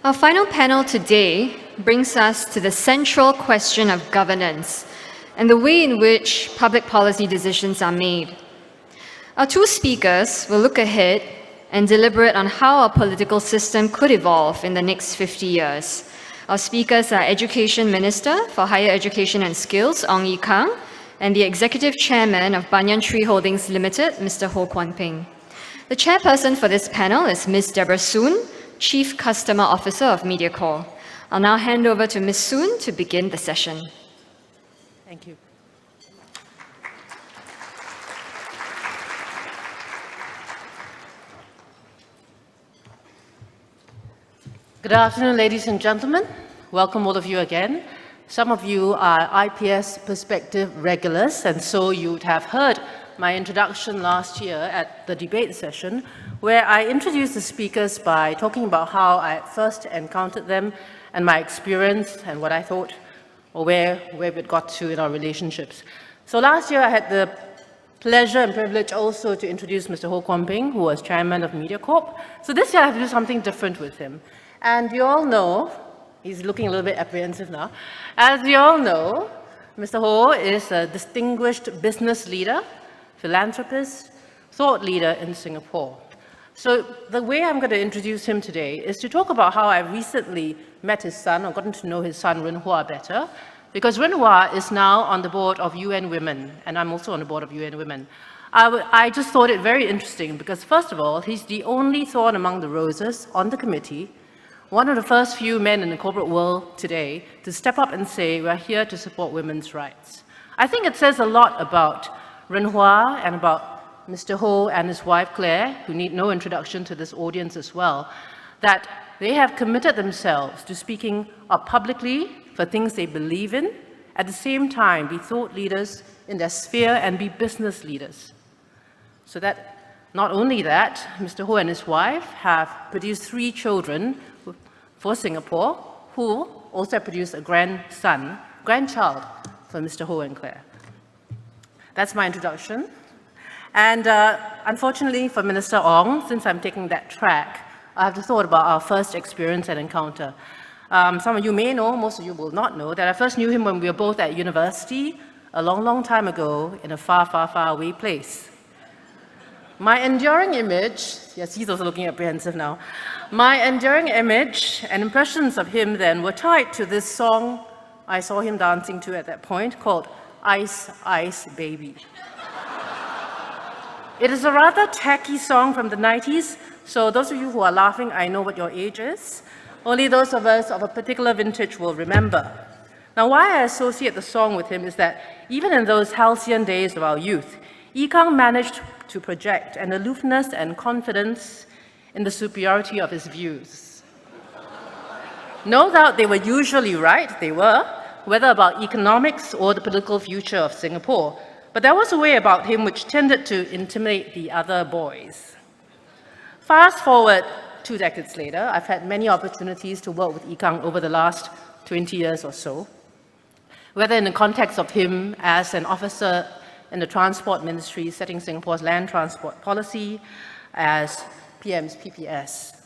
Our final panel today brings us to the central question of governance and the way in which public policy decisions are made. Our two speakers will look ahead and deliberate on how our political system could evolve in the next 50 years. Our speakers are Education Minister for Higher Education and Skills, Ong Ye Kung, and the Executive Chairman of Banyan Tree Holdings Limited, Mr. Ho Kwon Ping. The chairperson for this panel is Ms. Debra, Chief Customer Officer of Mediacorp. I'll now hand over to Ms. Soon to begin the session. Thank you. Good afternoon, ladies and gentlemen. Welcome all of you again. Some of you are IPS Perspective regulars, and so you would have heard my introduction last year at the debate session, where I introduced the speakers by talking about how I first encountered them and my experience and what I thought or where we'd got to in our relationships. So last year I had the pleasure and privilege also to introduce Mr. Ho Kwon Ping, who was chairman of Mediacorp. So this year I have to do something different with him. And you all know, he's looking a little bit apprehensive now. As you all know, Mr. Ho is a distinguished business leader, philanthropist, thought leader in Singapore. So the way I'm going to introduce him today is to talk about how I recently met his son, or gotten to know his son, Renhua, better, because Renhua is now on the board of UN Women, and I'm also on the board of UN Women. I just thought it very interesting because, first of all, he's the only thorn among the roses on the committee, one of the first few men in the corporate world today to step up and say, we're here to support women's rights. I think it says a lot about Renhua and about Mr. Ho and his wife Claire, who need no introduction to this audience as well, that they have committed themselves to speaking up publicly for things they believe in, at the same time be thought leaders in their sphere and be business leaders. So that, not only that, Mr. Ho and his wife have produced 3 children for Singapore, who also produced a grandchild for Mr. Ho and Claire. That's my introduction. And unfortunately for Minister Ong, since I'm taking that track, I have to thought about our first experience and encounter. Some of you may know, most of you will not know, that I first knew him when we were both at university a long, long time ago in a far, far, far away place. My enduring image, yes, he's also looking apprehensive now. My enduring image and impressions of him then were tied to this song I saw him dancing to at that point called Ice, Ice, Baby. It is a rather tacky song from the 90s, so those of you who are laughing, I know what your age is. Only those of us of a particular vintage will remember. Now, why I associate the song with him is that even in those halcyon days of our youth, Ye Kung managed to project an aloofness and confidence in the superiority of his views. No doubt they were usually right, they were, whether about economics or the political future of Singapore. But there was a way about him which tended to intimidate the other boys. Fast forward 2 decades later, I've had many opportunities to work with Ye Kung over the last 20 years or so, whether in the context of him as an officer in the Transport Ministry setting Singapore's land transport policy, as PM's PPS.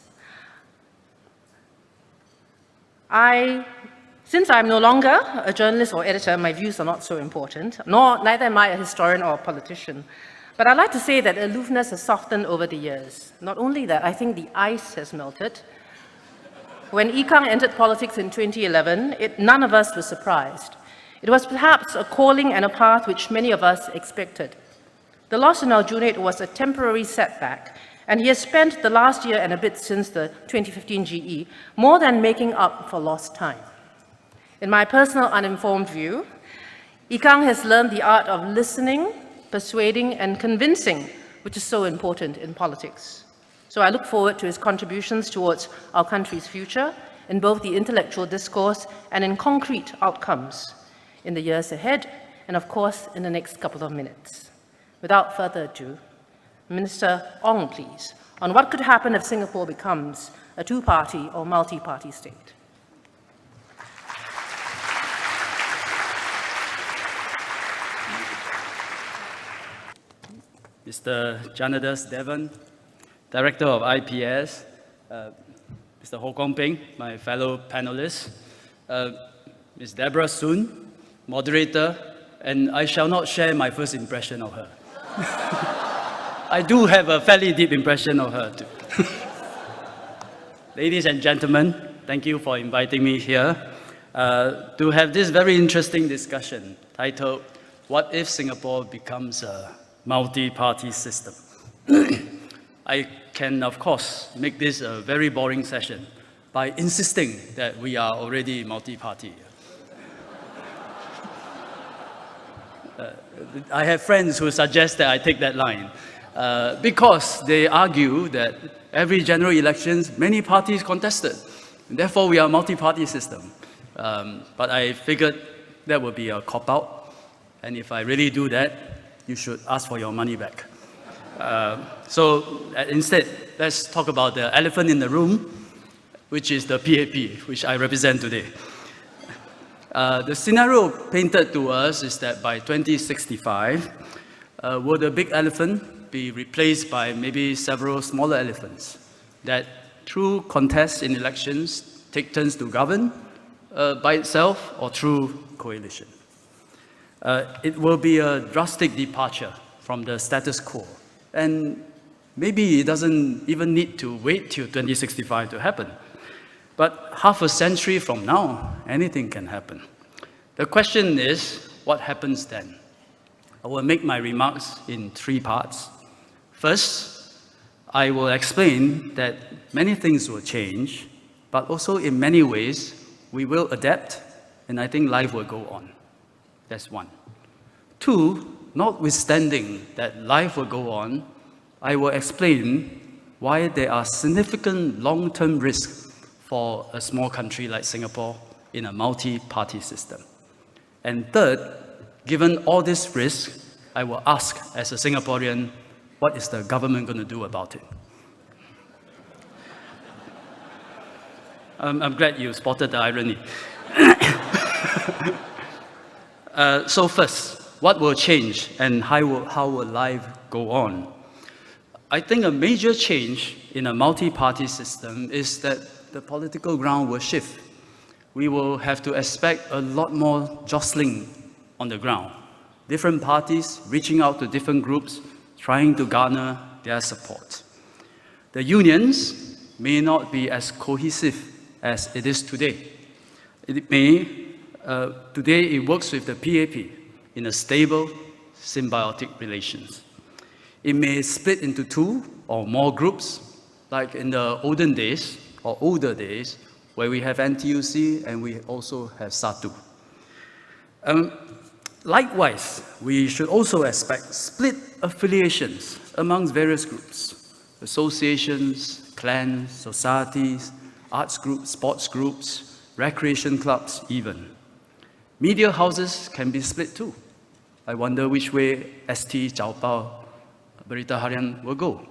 Since I'm no longer a journalist or editor, my views are not so important, neither am I a historian or a politician. But I'd like to say that aloofness has softened over the years. Not only that, I think the ice has melted. When Ye Kung entered politics in 2011, none of us were surprised. It was perhaps a calling and a path which many of us expected. The loss in Aljunied was a temporary setback, and he has spent the last year and a bit since the 2015 GE more than making up for lost time. In my personal uninformed view, Ye Kung has learned the art of listening, persuading, and convincing, which is so important in politics. So I look forward to his contributions towards our country's future in both the intellectual discourse and in concrete outcomes in the years ahead, and of course, in the next couple of minutes. Without further ado, Minister Ong, please, on what could happen if Singapore becomes a 2-party or multi-party state. Mr. Janadas Devan, Director of IPS, Mr. Ho Kwon Ping, my fellow panelists, Ms. Debra soon, moderator, and I shall not share my first impression of her. I do have a fairly deep impression of her too. Ladies and gentlemen, thank you for inviting me here to have this very interesting discussion titled, "What if Singapore becomes a multi-party system?" I can, of course, make this a very boring session by insisting that we are already multi-party. I have friends who suggest that I take that line because they argue that every general elections, many parties contested. And therefore, we are a multi-party system. But I figured that would be a cop-out. And if I really do that, you should ask for your money back. So instead, let's talk about the elephant in the room, which is the PAP, which I represent today. The scenario painted to us is that by 2065, will the big elephant be replaced by maybe several smaller elephants that, through contests in elections, take turns to govern by itself or through coalition. It will be a drastic departure from the status quo. And maybe it doesn't even need to wait till 2065 to happen. But half a century from now, anything can happen. The question is, what happens then? I will make my remarks in three parts. First, I will explain that many things will change, but also in many ways, we will adapt, and I think life will go on. That's one. Two, notwithstanding that life will go on, I will explain why there are significant long-term risks for a small country like Singapore in a multi-party system. And third, given all these risks, I will ask as a Singaporean, what is the government going to do about it? I'm glad you spotted the irony. So first, what will change and how will life go on? I think a major change in a multi-party system is that the political ground will shift. We will have to expect a lot more jostling on the ground. Different parties reaching out to different groups, trying to garner their support. The unions may not be as cohesive as it is today. Today it works with the PAP in a stable, symbiotic relations. It may split into two or more groups, like in the olden days, or older days, where we have NTUC and we also have SATU. Likewise, we should also expect split affiliations amongst various groups, associations, clans, societies, arts groups, sports groups, recreation clubs even. Media houses can be split too. I wonder which way ST, Chaopao, Berita Harian will go.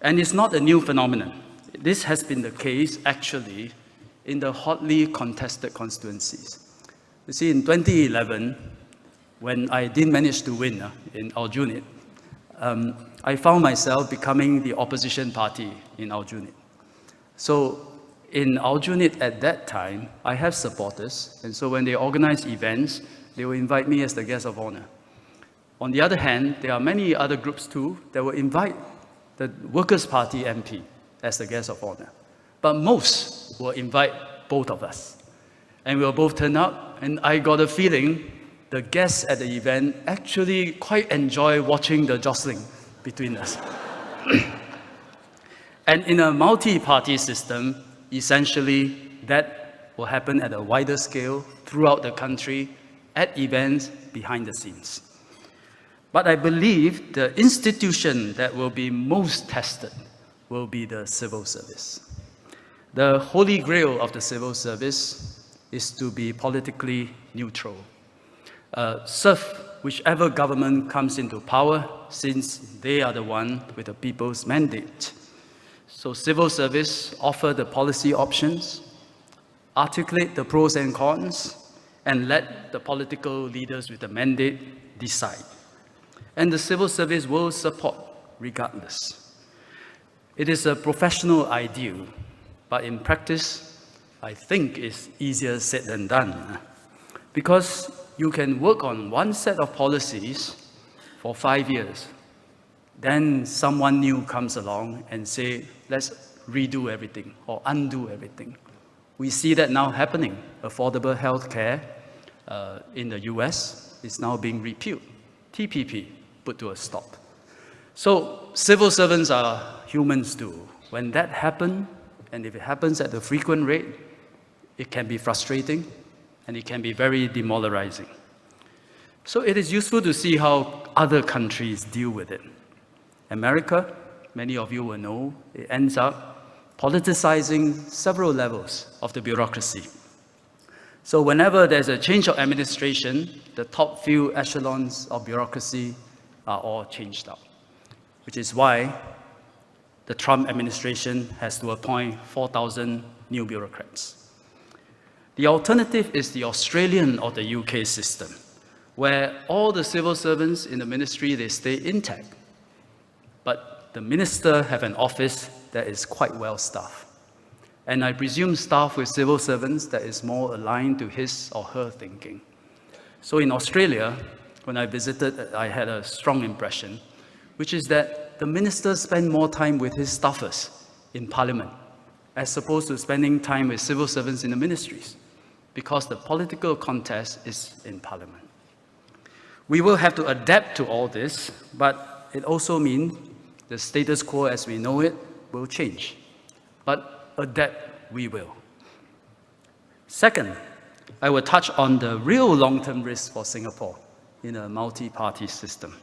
And it's not a new phenomenon. This has been the case, actually, in the hotly contested constituencies. You see, in 2011, when I didn't manage to win in Aljunied, I found myself becoming the opposition party in Aljunied. So in Aljunied at that time, I have supporters, and so when they organize events, they will invite me as the guest of honor. On the other hand, there are many other groups too that will invite the Workers' Party MP as the guest of honor. But most will invite both of us. And we'll both turn up, and I got a feeling the guests at the event actually quite enjoy watching the jostling between us. And in a multi-party system, essentially that will happen at a wider scale throughout the country at events behind the scenes. But I believe the institution that will be most tested will be the civil service. The holy grail of the civil service is to be politically neutral. Serve whichever government comes into power, since they are the one with the people's mandate. So civil service offer the policy options, articulate the pros and cons, and let the political leaders with the mandate decide. And the civil service will support regardless. It is a professional ideal But in practice, I think it's easier said than done. Because you can work on one set of policies for 5 years. Then someone new comes along and say, let's redo everything or undo everything. We see that now happening. Affordable health care in the US is now being repealed. TPP put to a stop. So civil servants are humans too. When that happens, and if it happens at a frequent rate, it can be frustrating and it can be very demoralizing. So it is useful to see how other countries deal with it. America, many of you will know, it ends up politicizing several levels of the bureaucracy. So whenever there's a change of administration, the top few echelons of bureaucracy are all changed out, which is why the Trump administration has to appoint 4,000 new bureaucrats. The alternative is the Australian or the UK system, where all the civil servants in the ministry, they stay intact. But the minister have an office that is quite well staffed. And I presume staffed with civil servants that is more aligned to his or her thinking. So in Australia, when I visited, I had a strong impression, which is that the ministers spend more time with his staffers in parliament, as opposed to spending time with civil servants in the ministries, because the political contest is in parliament. We will have to adapt to all this, but it also means the status quo as we know it will change. But adapt we will. Second, I will touch on the real long-term risk for Singapore in a multi-party system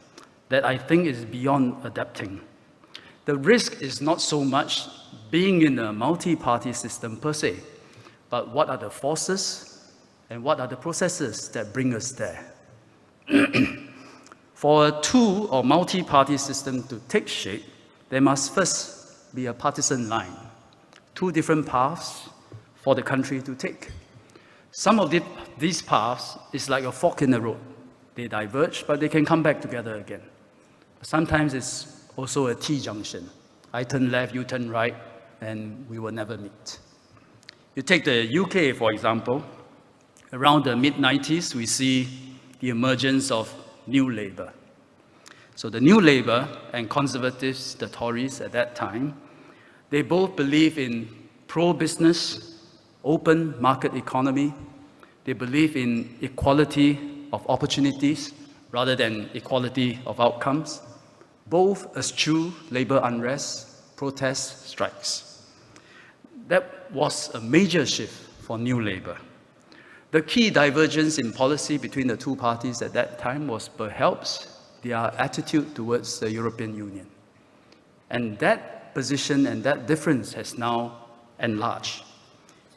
that I think is beyond adapting. The risk is not so much being in a multi-party system per se, but what are the forces and what are the processes that bring us there. For a two or multi-party system to take shape, there must first be a partisan line, two different paths for the country to take. Some of these paths is like a fork in the road. They diverge, but they can come back together again. Sometimes it's also a T-junction. I turn left, you turn right, and we will never meet. You take the UK, for example. Around the mid-90s, we see the emergence of New Labour. So the New Labour and Conservatives, the Tories at that time, they both believe in pro-business, open market economy. They believe in equality of opportunities rather than equality of outcomes. Both eschew labor unrest, protests, strikes. That was a major shift for New Labour. The key divergence in policy between the two parties at that time was perhaps their attitude towards the European Union. And that position and that difference has now enlarged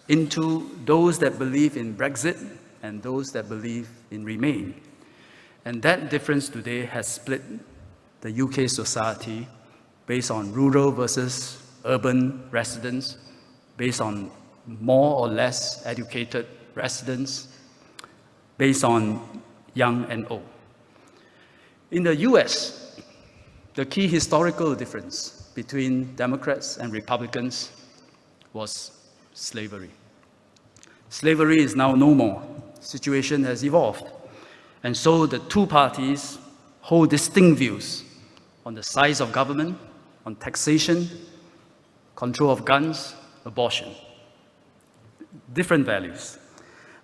into those that believe in Brexit and those that believe in Remain. And that difference today has split the UK society based on rural versus urban residents, based on more or less educated residents, based on young and old. In the US, the key historical difference between Democrats and Republicans was slavery. Slavery is now no more. The situation has evolved. And so the two parties hold distinct views on the size of government, on taxation, control of guns, abortion. Different values.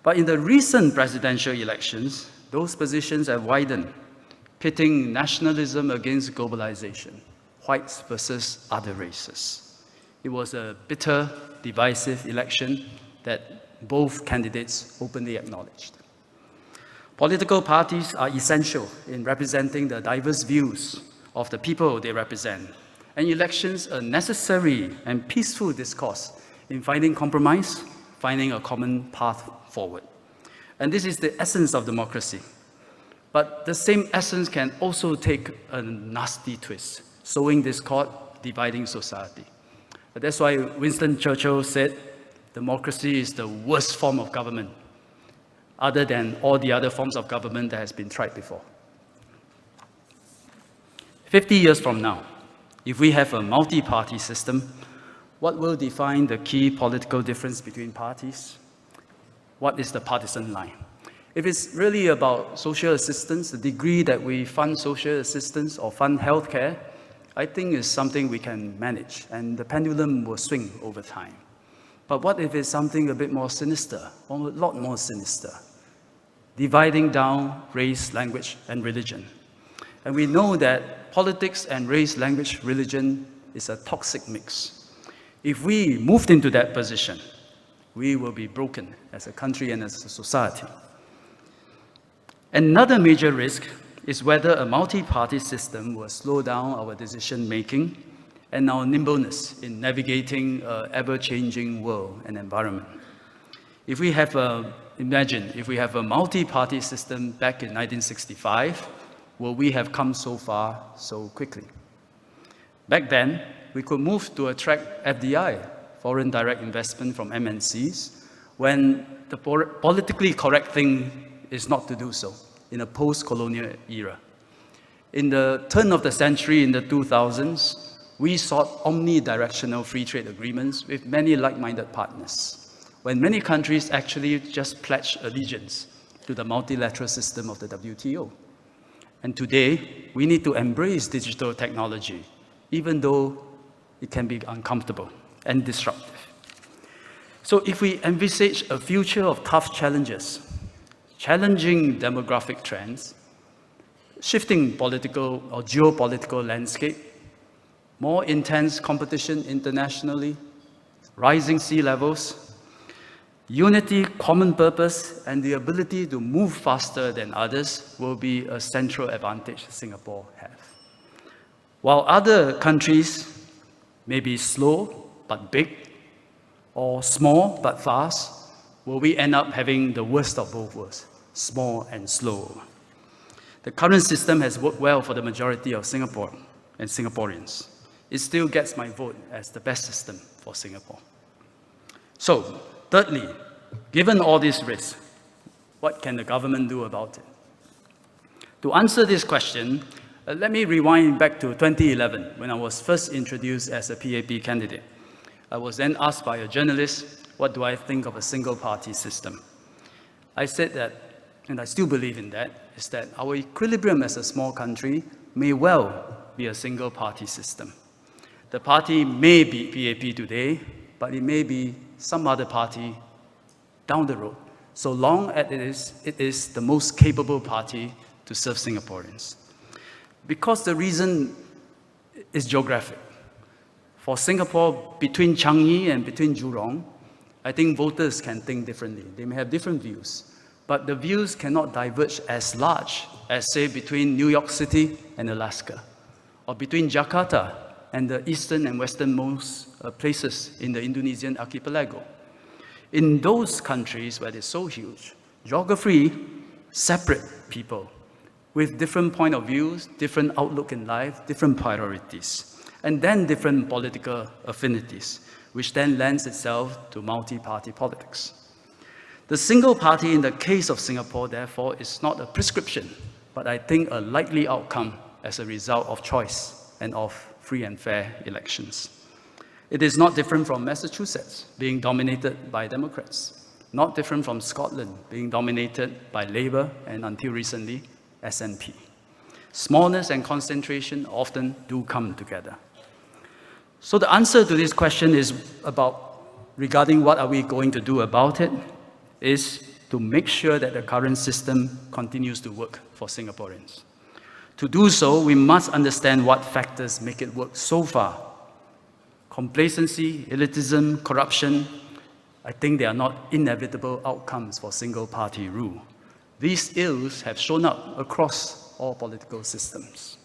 But in the recent presidential elections, those positions have widened, pitting nationalism against globalization, whites versus other races. It was a bitter, divisive election that both candidates openly acknowledged. Political parties are essential in representing the diverse views of the people they represent, and elections are necessary and peaceful discourse in finding compromise, finding a common path forward. And this is the essence of democracy. But the same essence can also take a nasty twist, sowing discord, dividing society. But that's why Winston Churchill said, democracy is the worst form of government, other than all the other forms of government that has been tried before. 50 years from now, if we have a multi-party system, what will define the key political difference between parties? What is the partisan line? If it's really about social assistance, the degree that we fund social assistance or fund healthcare, I think is something we can manage, and the pendulum will swing over time. But what if it's something a bit more sinister, or a lot more sinister? Dividing down race, language, and religion. And we know that politics and race, language, religion is a toxic mix. If we moved into that position, we will be broken as a country and as a society. Another major risk is whether a multi-party system will slow down our decision-making and our nimbleness in navigating an ever-changing world and environment. If we have imagine if we have a multi-party system back in 1965, will we have come so far so quickly? Back then, we could move to attract FDI, foreign direct investment from MNCs, when the politically correct thing is not to do so in a post-colonial era. In the turn of the century, in the 2000s, we sought omnidirectional free trade agreements with many like-minded partners, when many countries actually just pledged allegiance to the multilateral system of the WTO. And today, we need to embrace digital technology, even though it can be uncomfortable and disruptive. So if we envisage a future of tough challenges, challenging demographic trends, shifting political or geopolitical landscape, more intense competition internationally, rising sea levels, unity, common purpose, and the ability to move faster than others will be a central advantage Singapore has. While other countries may be slow but big, or small but fast, will we end up having the worst of both worlds, small and slow? The current system has worked well for the majority of Singapore and Singaporeans. It still gets my vote as the best system for Singapore. So, thirdly, given all these risks, what can the government do about it? To answer this question, let me rewind back to 2011, when I was first introduced as a PAP candidate. I was then asked by a journalist, what do I think of a single-party system? I said that, and I still believe in that, is that our equilibrium as a small country may well be a single-party system. The party may be PAP today, but it may be some other party down the road, so long as it is the most capable party to serve Singaporeans. Because the reason is geographic. For Singapore, between Changi and between Jurong, I think voters can think differently. They may have different views, but the views cannot diverge as large as, say, between New York City and Alaska, or between Jakarta and the eastern and westernmost places in the Indonesian archipelago. In those countries where they're so huge, geography separate people with different point of views, different outlook in life, different priorities, and then different political affinities, which then lends itself to multi-party politics. The single party in the case of Singapore, therefore, is not a prescription, but I think a likely outcome as a result of choice and of free and fair elections. It is not different from Massachusetts being dominated by Democrats, not different from Scotland being dominated by Labour and until recently, SNP. Smallness and concentration often do come together. So the answer to this question is regarding what are we going to do about it, is to make sure that the current system continues to work for Singaporeans. To do so, we must understand what factors make it work so far. Complacency, elitism, corruption, I think they are not inevitable outcomes for single-party rule. These ills have shown up across all political systems.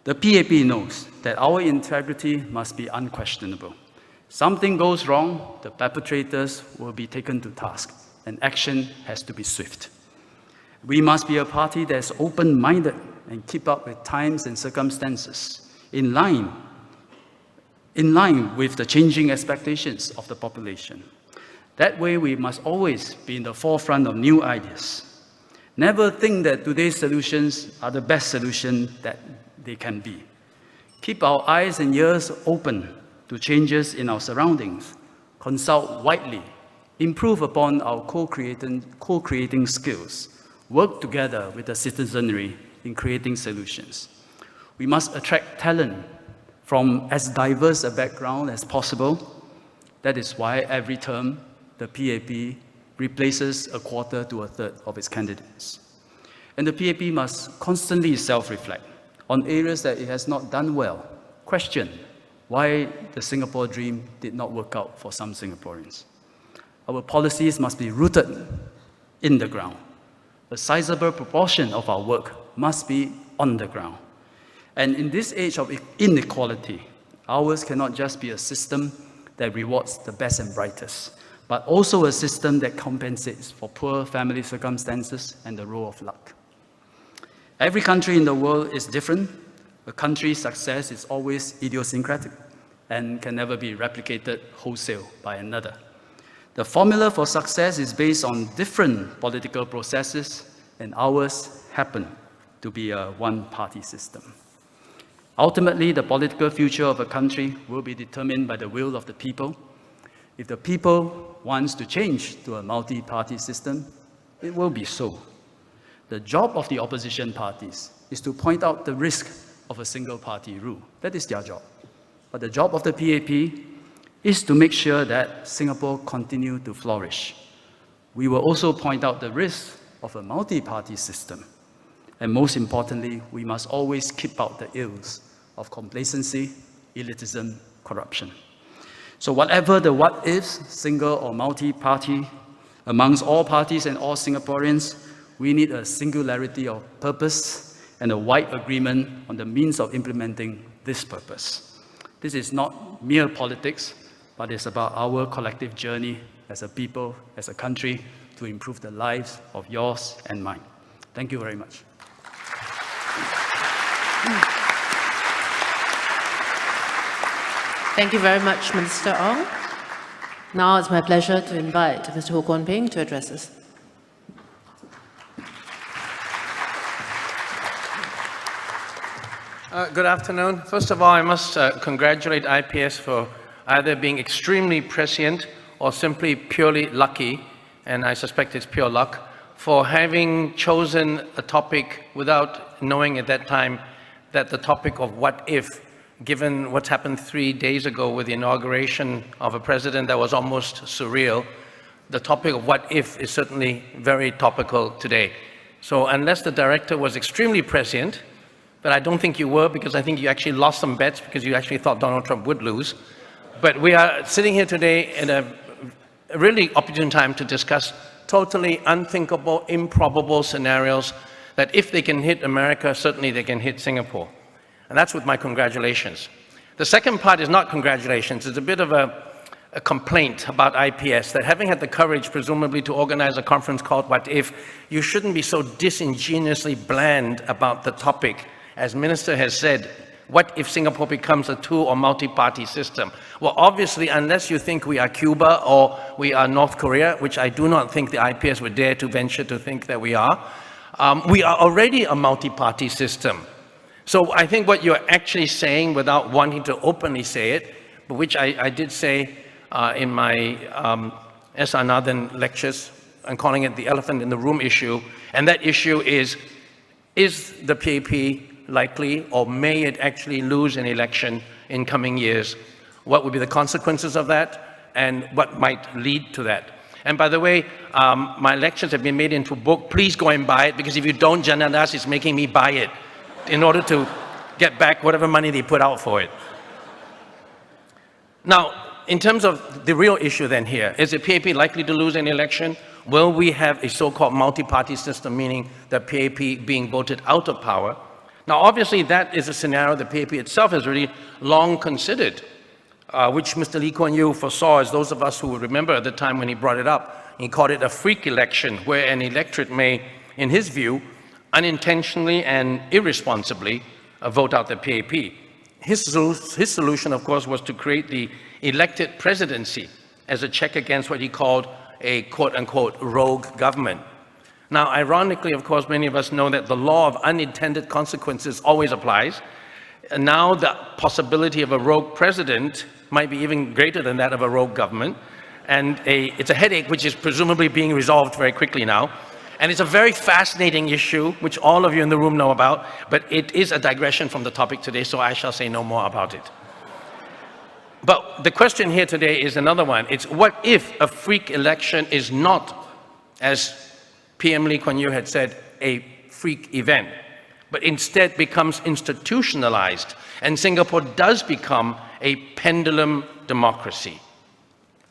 The PAP knows that our integrity must be unquestionable. Something goes wrong, the perpetrators will be taken to task, and action has to be swift. We must be a party that's open-minded and keep up with times and circumstances, in line with the changing expectations of the population. That way, we must always be in the forefront of new ideas. Never think that today's solutions are the best solution that they can be. Keep our eyes and ears open to changes in our surroundings, consult widely, improve upon our co-creating skills, work together with the citizenry in creating solutions. We must attract talent from as diverse a background as possible. That is why every term, the PAP replaces a quarter to a third of its candidates. And the PAP must constantly self-reflect on areas that it has not done well, question why the Singapore dream did not work out for some Singaporeans. Our policies must be rooted in the ground. A sizable proportion of our work must be on the ground. And in this age of inequality, ours cannot just be a system that rewards the best and brightest, but also a system that compensates for poor family circumstances and the role of luck. Every country in the world is different. A country's success is always idiosyncratic and can never be replicated wholesale by another. The formula for success is based on different political processes, and ours happen to be a one-party system. Ultimately, the political future of a country will be determined by the will of the people. If the people wants to change to a multi-party system, it will be so. The job of the opposition parties is to point out the risk of a single-party rule. That is their job. But the job of the PAP is to make sure that Singapore continue to flourish. We will also point out the risk of a multi-party system. And most importantly, we must always keep out the ills of complacency, elitism, corruption. So whatever the what-ifs, single or multi-party, amongst all parties and all Singaporeans, we need a singularity of purpose and a wide agreement on the means of implementing this purpose. This is not mere politics, but it's about our collective journey as a people, as a country, to improve the lives of yours and mine. Thank you very much. Thank you very much, Minister Ong. Now it's my pleasure to invite Mr. Ho Kwon Ping to address us. Good afternoon. First of all, I must congratulate IPS for either being extremely prescient or simply purely lucky, and I suspect it's pure luck, for having chosen a topic without knowing at that time that the topic of what if, given what's happened 3 days ago with the inauguration of a president that was almost surreal, the topic of what if is certainly very topical today. So unless the director was extremely prescient, but I don't think you were, because I think you actually lost some bets because you actually thought Donald Trump would lose. But we are sitting here today in a really opportune time to discuss totally unthinkable, improbable scenarios that if they can hit America, certainly they can hit Singapore. And that's with my congratulations. The second part is not congratulations. It's a bit of a complaint about IPS, that having had the courage, presumably, to organize a conference called What If, you shouldn't be so disingenuously bland about the topic. As Minister has said, what if Singapore becomes a two or multi-party system? Well, obviously, unless you think we are Cuba or we are North Korea, which I do not think the IPS would dare to venture to think that we are already a multi-party system. So I think what you're actually saying, without wanting to openly say it, but which I did say in my S.R. Nathan lectures, I'm calling it the elephant in the room issue, and that issue is the PAP likely, or may it actually lose an election in coming years? What would be the consequences of that, and what might lead to that? And by the way, my lectures have been made into a book. Please go and buy it, because if you don't, Janadas is making me buy it in order to get back whatever money they put out for it. Now, in terms of the real issue then here, is the PAP likely to lose an election? Will we have a so-called multi-party system, meaning the PAP being voted out of power? Now, obviously, that is a scenario the PAP itself has really long considered, which Mr. Lee Kuan Yew foresaw, as those of us who remember at the time when he brought it up. He called it a freak election, where an electorate may, in his view, unintentionally and irresponsibly vote out the PAP. His solution, of course, was to create the elected presidency as a check against what he called a quote-unquote rogue government. Now, ironically, of course, many of us know that the law of unintended consequences always applies. Now the possibility of a rogue president might be even greater than that of a rogue government. And it's a headache which is presumably being resolved very quickly now. And it's a very fascinating issue, which all of you in the room know about, but it is a digression from the topic today, so I shall say no more about it. But the question here today is another one. It's what if a freak election is not, as PM Lee Kuan Yew had said, a freak event, but instead becomes institutionalized, and Singapore does become a pendulum democracy.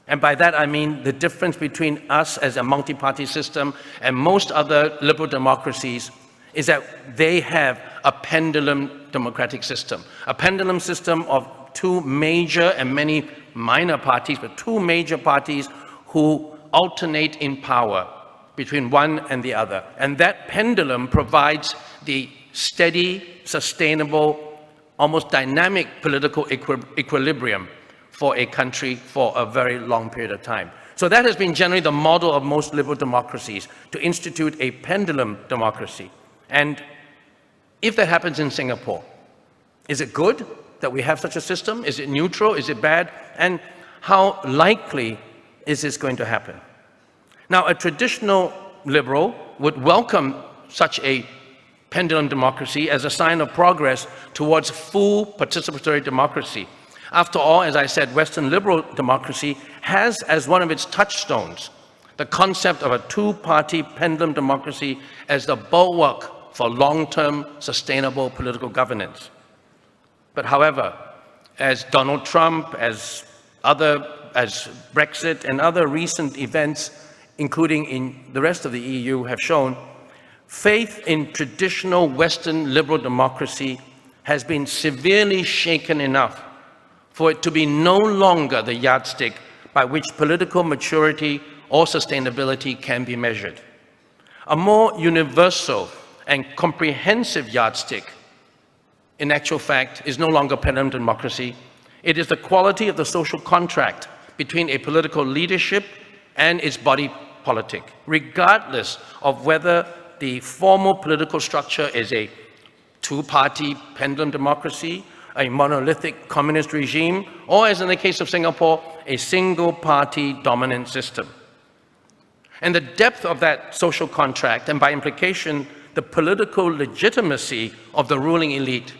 And by that I mean the difference between us as a multi-party system and most other liberal democracies is that they have a pendulum democratic system. A pendulum system of two major and many minor parties, but two major parties who alternate in power between one and the other. And that pendulum provides the steady, sustainable, almost dynamic political equilibrium for a country for a very long period of time. So that has been generally the model of most liberal democracies, to institute a pendulum democracy. And if that happens in Singapore, is it good that we have such a system? Is it neutral? Is it bad? And how likely is this going to happen? Now, a traditional liberal would welcome such a pendulum democracy as a sign of progress towards full participatory democracy. After all, as I said, Western liberal democracy has as one of its touchstones the concept of a two-party pendulum democracy as the bulwark for long-term sustainable political governance. But however, as Donald Trump, as Brexit and other recent events, including in the rest of the EU, have shown, faith in traditional Western liberal democracy has been severely shaken enough for it to be no longer the yardstick by which political maturity or sustainability can be measured. A more universal and comprehensive yardstick, in actual fact, is no longer pendulum democracy. It is the quality of the social contract between a political leadership and its body politic, regardless of whether the formal political structure is a two-party pendulum democracy, a monolithic communist regime, or, as in the case of Singapore, a single-party dominant system. And the depth of that social contract, and by implication, the political legitimacy of the ruling elite,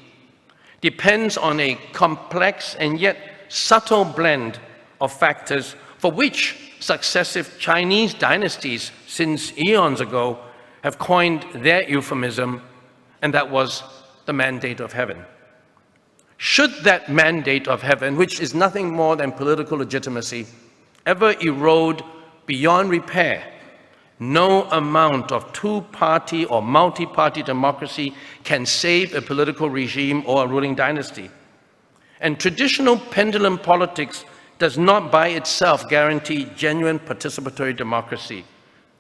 depends on a complex and yet subtle blend of factors for which successive Chinese dynasties since eons ago have coined their euphemism, and that was the mandate of heaven. Should that mandate of heaven, which is nothing more than political legitimacy, ever erode beyond repair, no amount of two-party or multi-party democracy can save a political regime or a ruling dynasty. And traditional pendulum politics does not by itself guarantee genuine participatory democracy.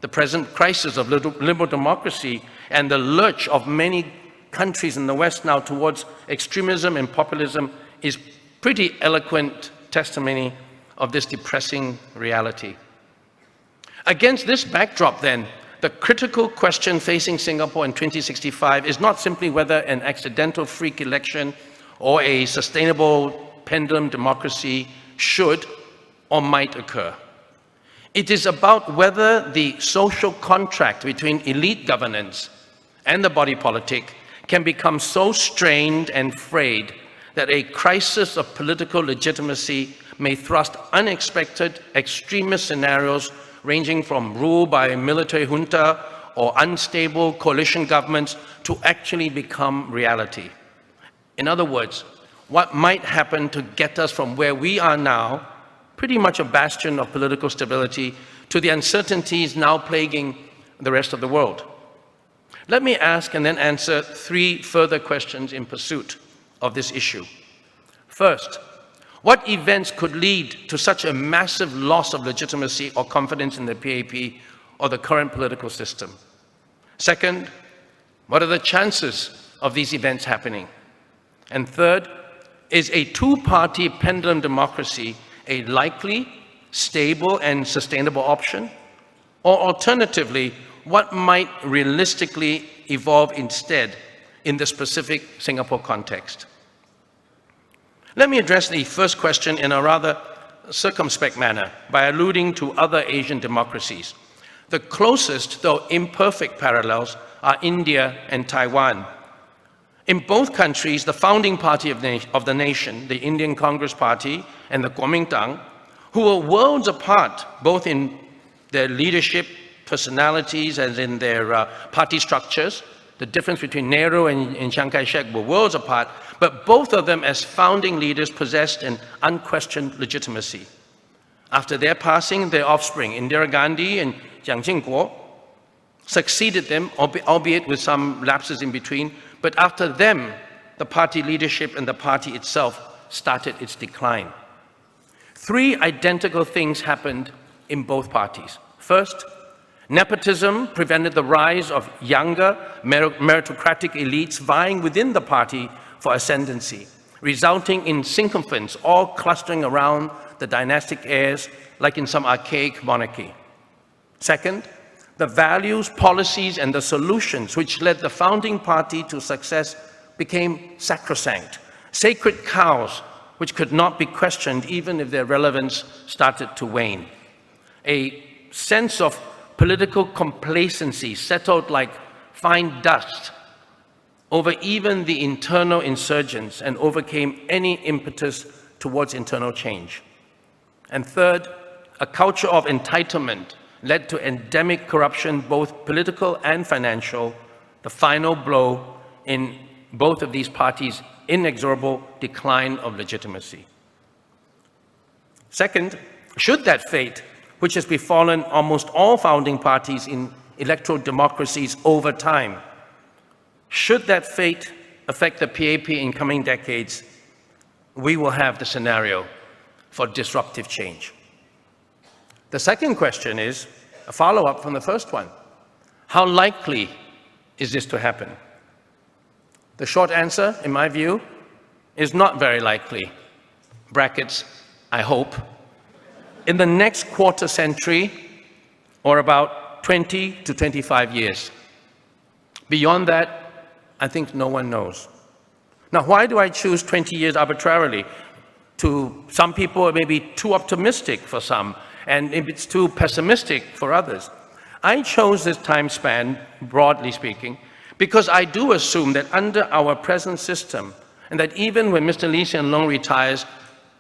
The present crisis of liberal democracy and the lurch of many countries in the West now towards extremism and populism is pretty eloquent testimony of this depressing reality. Against this backdrop, then, the critical question facing Singapore in 2065 is not simply whether an accidental freak election or a sustainable pendulum democracy should or might occur. It is about whether the social contract between elite governance and the body politic can become so strained and frayed that a crisis of political legitimacy may thrust unexpected extremist scenarios ranging from rule by a military junta or unstable coalition governments to actually become reality. In other words, what might happen to get us from where we are now, pretty much a bastion of political stability, to the uncertainties now plaguing the rest of the world. Let me ask and then answer three further questions in pursuit of this issue. First, what events could lead to such a massive loss of legitimacy or confidence in the PAP or the current political system? Second, what are the chances of these events happening? And third, is a two-party pendulum democracy a likely, stable, and sustainable option? Or alternatively, what might realistically evolve instead in the specific Singapore context? Let me address the first question in a rather circumspect manner by alluding to other Asian democracies. The closest, though imperfect, parallels are India and Taiwan. In both countries, the founding party of the nation, the Indian Congress Party and the Kuomintang, who were worlds apart, both in their leadership, personalities, and in their party structures. The difference between Nehru and Chiang Kai-shek were worlds apart, but both of them as founding leaders possessed an unquestioned legitimacy. After their passing, their offspring, Indira Gandhi and Jiang Jingguo, succeeded them, albeit with some lapses in between, but after them, the party leadership and the party itself started its decline. Three identical things happened in both parties. First, nepotism prevented the rise of younger, meritocratic elites vying within the party for ascendancy, resulting in sycophants all clustering around the dynastic heirs like in some archaic monarchy. Second, the values, policies, and the solutions which led the founding party to success became sacrosanct, sacred cows which could not be questioned even if their relevance started to wane. A sense of political complacency settled like fine dust over even the internal insurgents and overcame any impetus towards internal change. And third, a culture of entitlement led to endemic corruption, both political and financial, the final blow in both of these parties' inexorable decline of legitimacy. Second, should that fate, which has befallen almost all founding parties in electoral democracies over time, should that fate affect the PAP in coming decades, we will have the scenario for disruptive change. The second question is a follow-up from the first one. How likely is this to happen? The short answer, in my view, is not very likely. Brackets, I hope. In the next quarter century, or about 20 to 25 years. Beyond that, I think no one knows. Now, why do I choose 20 years arbitrarily? To some people, it may be too optimistic for some, and if it's too pessimistic for others. I chose this time span, broadly speaking, because I do assume that under our present system, and that even when Mr. Lee Hsien Loong retires,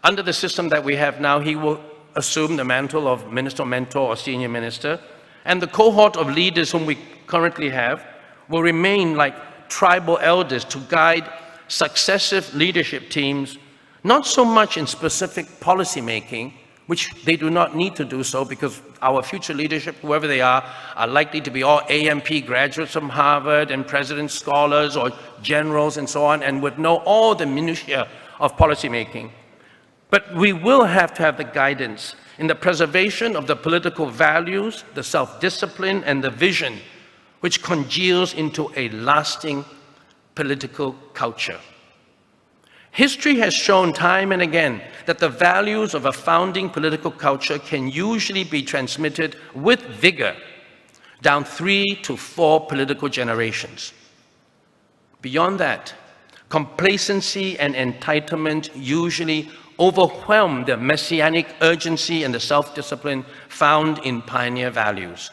under the system that we have now, he will assume the mantle of minister, mentor, or senior minister, and the cohort of leaders whom we currently have will remain like tribal elders to guide successive leadership teams, not so much in specific policy making, which they do not need to do so because our future leadership, whoever they are likely to be all AMP graduates from Harvard and president scholars or generals and so on, and would know all the minutiae of policy making. But we will have to have the guidance in the preservation of the political values, the self-discipline, and the vision, which congeals into a lasting political culture. History has shown time and again that the values of a founding political culture can usually be transmitted with vigor down 3 to 4 political generations. Beyond that, complacency and entitlement usually overwhelm the messianic urgency and the self-discipline found in pioneer values.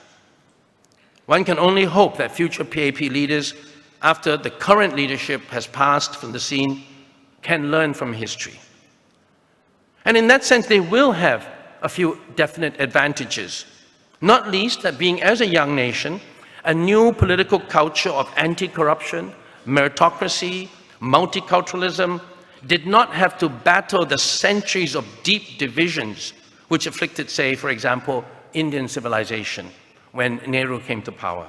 One can only hope that future PAP leaders, after the current leadership has passed from the scene, can learn from history. And in that sense, they will have a few definite advantages, not least that being, as a young nation, a new political culture of anti-corruption, meritocracy, multiculturalism, did not have to battle the centuries of deep divisions which afflicted, say, for example, Indian civilization when Nehru came to power.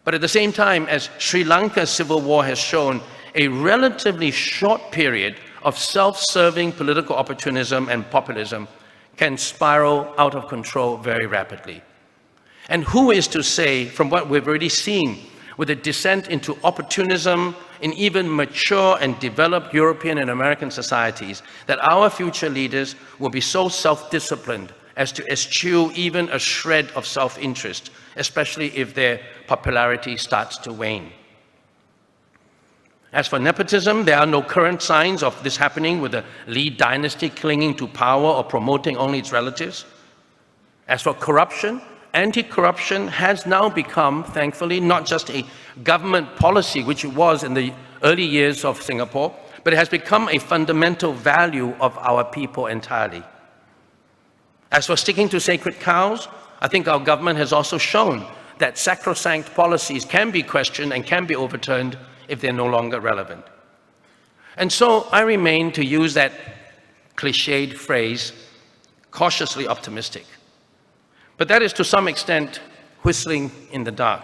But at the same time, as Sri Lanka's civil war has shown, a relatively short period of self-serving political opportunism and populism can spiral out of control very rapidly. And who is to say, from what we've already seen, with a descent into opportunism in even mature and developed European and American societies, that our future leaders will be so self-disciplined as to eschew even a shred of self-interest, especially if their popularity starts to wane. As for nepotism, there are no current signs of this happening with the Lee dynasty clinging to power or promoting only its relatives. As for corruption, anti-corruption has now become, thankfully, not just a government policy, which it was in the early years of Singapore, but it has become a fundamental value of our people entirely. As for sticking to sacred cows, I think our government has also shown that sacrosanct policies can be questioned and can be overturned if they're no longer relevant. And so I remain, to use that cliched phrase, cautiously optimistic. But that is to some extent whistling in the dark.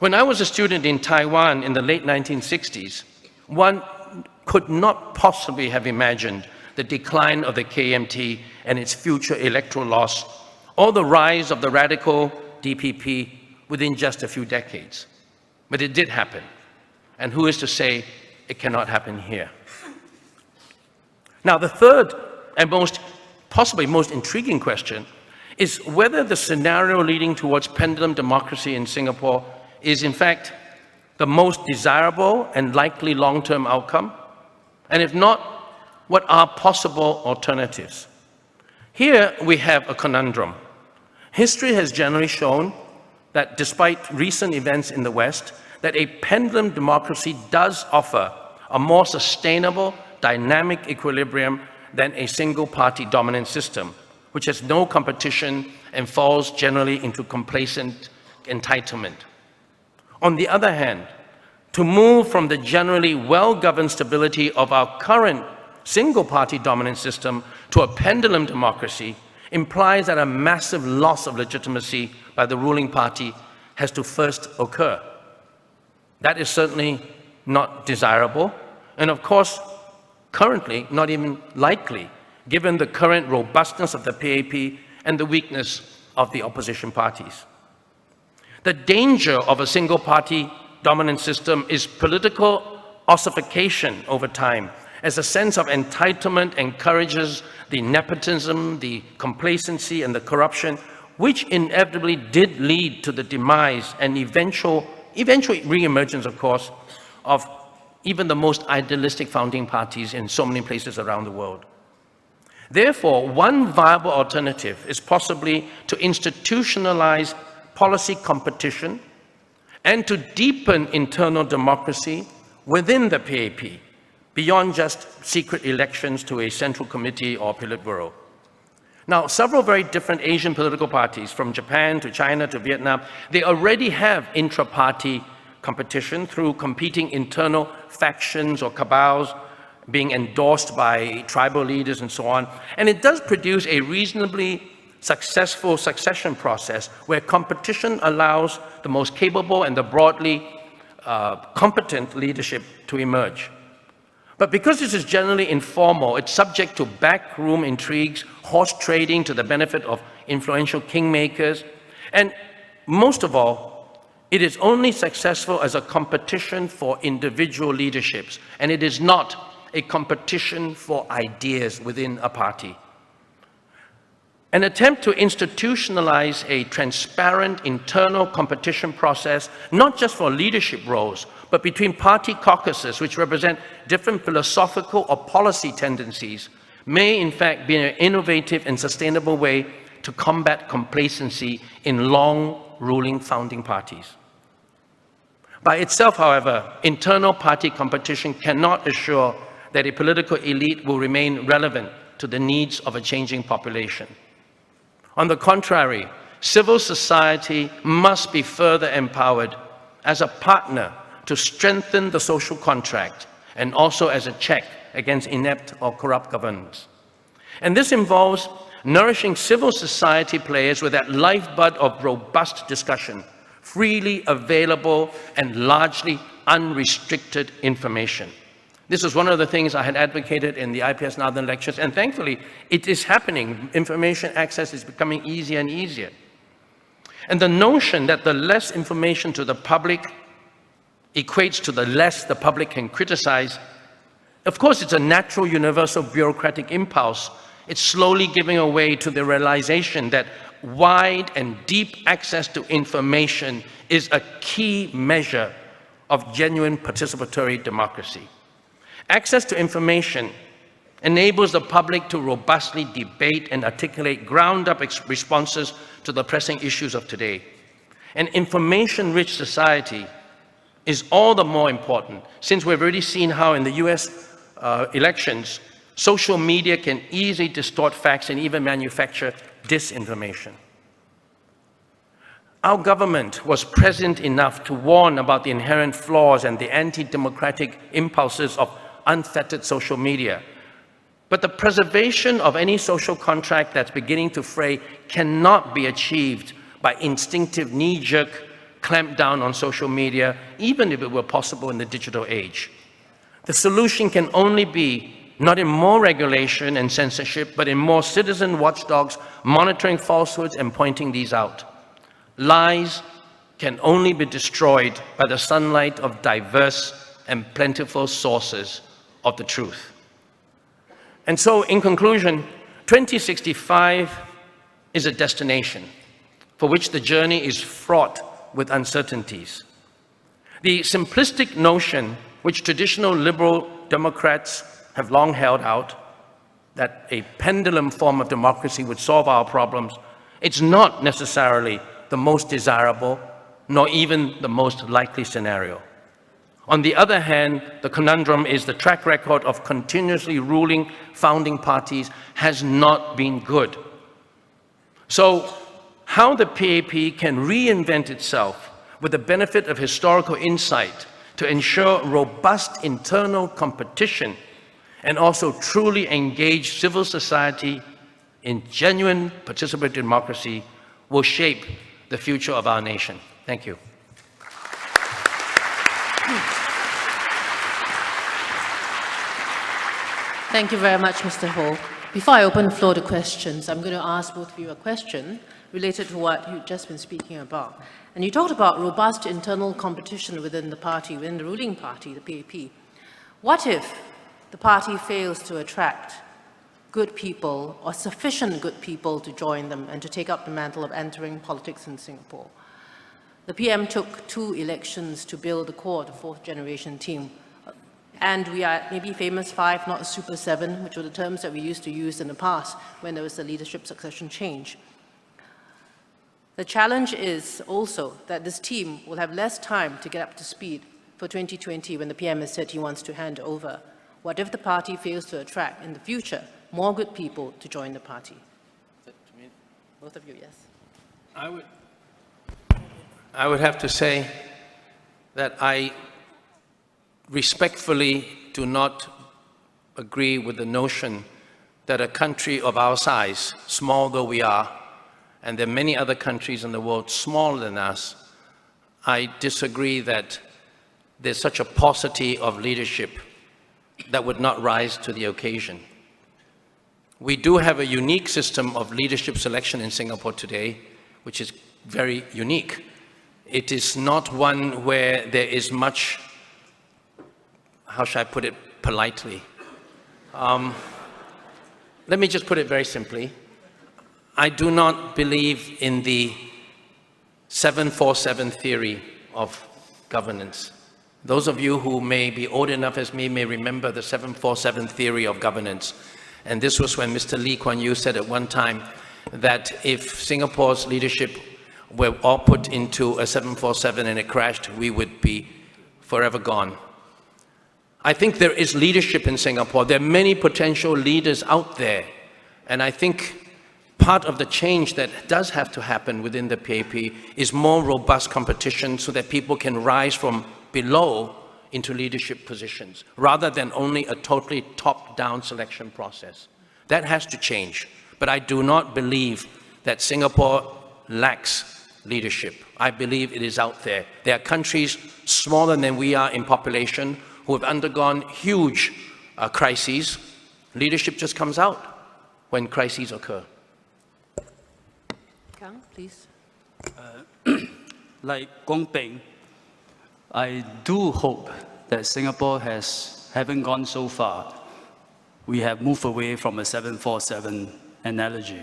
When I was a student in Taiwan in the late 1960s, one could not possibly have imagined the decline of the KMT and its future electoral loss, or the rise of the radical DPP within just a few decades. But it did happen. And who is to say it cannot happen here? Now, the third and possibly most intriguing question is whether the scenario leading towards pendulum democracy in Singapore is in fact the most desirable and likely long-term outcome. And if not, what are possible alternatives? Here we have a conundrum. History has generally shown that despite recent events in the West, that a pendulum democracy does offer a more sustainable, dynamic equilibrium than a single-party dominant system, which has no competition and falls generally into complacent entitlement. On the other hand, to move from the generally well-governed stability of our current single-party dominant system to a pendulum democracy implies that a massive loss of legitimacy by the ruling party has to first occur. That is certainly not desirable, and of course, currently not even likely, given the current robustness of the PAP and the weakness of the opposition parties. The danger of a single-party dominant system is political ossification over time, as a sense of entitlement encourages the nepotism, the complacency, and the corruption, which inevitably did lead to the demise and eventual re-emergence, of course, of even the most idealistic founding parties in so many places around the world. Therefore, one viable alternative is possibly to institutionalize policy competition and to deepen internal democracy within the PAP, beyond just secret elections to a central committee or Politburo. Now, several very different Asian political parties, from Japan to China to Vietnam, they already have intra-party competition through competing internal factions or cabals being endorsed by tribal leaders and so on. And it does produce a reasonably successful succession process where competition allows the most capable and the broadly competent leadership to emerge. But because this is generally informal, it's subject to backroom intrigues, horse trading to the benefit of influential kingmakers, and most of all, it is only successful as a competition for individual leaderships, and it is not a competition for ideas within a party. An attempt to institutionalize a transparent internal competition process, not just for leadership roles, but between party caucuses, which represent different philosophical or policy tendencies, may in fact be an innovative and sustainable way to combat complacency in long-ruling founding parties. By itself, however, internal party competition cannot assure that a political elite will remain relevant to the needs of a changing population. On the contrary, civil society must be further empowered as a partner to strengthen the social contract and also as a check against inept or corrupt governance. And this involves nourishing civil society players with that lifeblood of robust discussion, freely available and largely unrestricted information. This is one of the things I had advocated in the IPS Northern lectures, and thankfully it is happening. Information access is becoming easier and easier. And the notion that the less information to the public equates to the less the public can criticize, of course it's a natural universal bureaucratic impulse. It's slowly giving way to the realization that wide and deep access to information is a key measure of genuine participatory democracy. Access to information enables the public to robustly debate and articulate ground-up responses to the pressing issues of today. An information-rich society is all the more important since we've already seen how in the US elections, social media can easily distort facts and even manufacture disinformation. Our government was present enough to warn about the inherent flaws and the anti-democratic impulses of unfettered social media. But the preservation of any social contract that's beginning to fray cannot be achieved by instinctive knee-jerk clampdown on social media, even if it were possible in the digital age. The solution can only be not in more regulation and censorship, but in more citizen watchdogs monitoring falsehoods and pointing these out. Lies can only be destroyed by the sunlight of diverse and plentiful sources of the truth. And so, in conclusion, 2065 is a destination for which the journey is fraught with uncertainties. The simplistic notion which traditional liberal Democrats have long held out, that a pendulum form of democracy would solve our problems, it's not necessarily the most desirable, nor even the most likely scenario. On the other hand, the conundrum is the track record of continuously ruling founding parties has not been good. So, how the PAP can reinvent itself with the benefit of historical insight to ensure robust internal competition and also truly engage civil society in genuine participatory democracy will shape the future of our nation. Thank you. Thank you very much, Mr. Ho. Before I open the floor to questions, I'm going to ask both of you a question related to what you've just been speaking about. And you talked about robust internal competition within the party, within the ruling party, the PAP. What if the party fails to attract good people or sufficient good people to join them and to take up the mantle of entering politics in Singapore? The PM took 2 elections to build the core of the 4th generation team. And we are maybe famous 5, not super 7, which were the terms that we used to use in the past when there was a leadership succession change. The challenge is also that this team will have less time to get up to speed for 2020 when the PM has said he wants to hand over. What if the party fails to attract in the future more good people to join the party? Both of you, yes. I would have to say that I respectfully do not agree with the notion that a country of our size, small though we are, and there are many other countries in the world smaller than us, I disagree that there's such a paucity of leadership that would not rise to the occasion. We do have a unique system of leadership selection in Singapore today, which is very unique. It is not one where there is much, how should I put it politely? Let me just put it very simply. I do not believe in the 747 theory of governance. Those of you who may be old enough as me may remember the 747 theory of governance. And this was when Mr. Lee Kuan Yew said at one time that if Singapore's leadership were all put into a 747 and it crashed, we would be forever gone. I think there is leadership in Singapore. There are many potential leaders out there. And I think part of the change that does have to happen within the PAP is more robust competition so that people can rise from below into leadership positions, rather than only a totally top-down selection process. That has to change. But I do not believe that Singapore lacks leadership. I believe it is out there. There are countries smaller than we are in population who have undergone huge crises. Leadership just comes out when crises occur. Kang, please. Like Gong Ping, I do hope that Singapore haven't gone so far. We have moved away from a 747 analogy.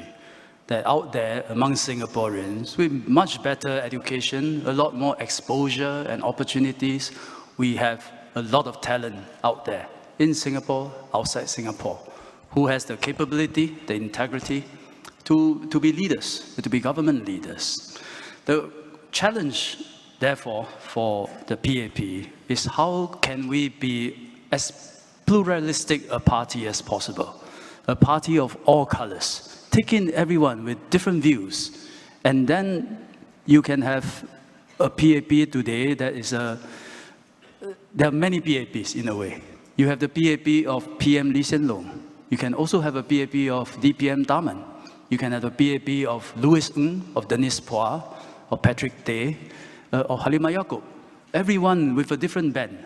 that out there among Singaporeans, with much better education, a lot more exposure and opportunities, we have a lot of talent out there in Singapore, outside Singapore, who has the capability, the integrity to be leaders, to be government leaders. The challenge, therefore, for the PAP is how can we be as pluralistic a party as possible, a party of all colors, take in everyone with different views, and then you can have a PAP today that is there are many PAPs in a way. You have the PAP of PM Lee Hsien Loong. You can also have a PAP of DPM Daman. You can have a PAP of Louis Ng, of Dennis Phua, of Patrick Tay, or Halimah Yacob. Everyone with a different bent,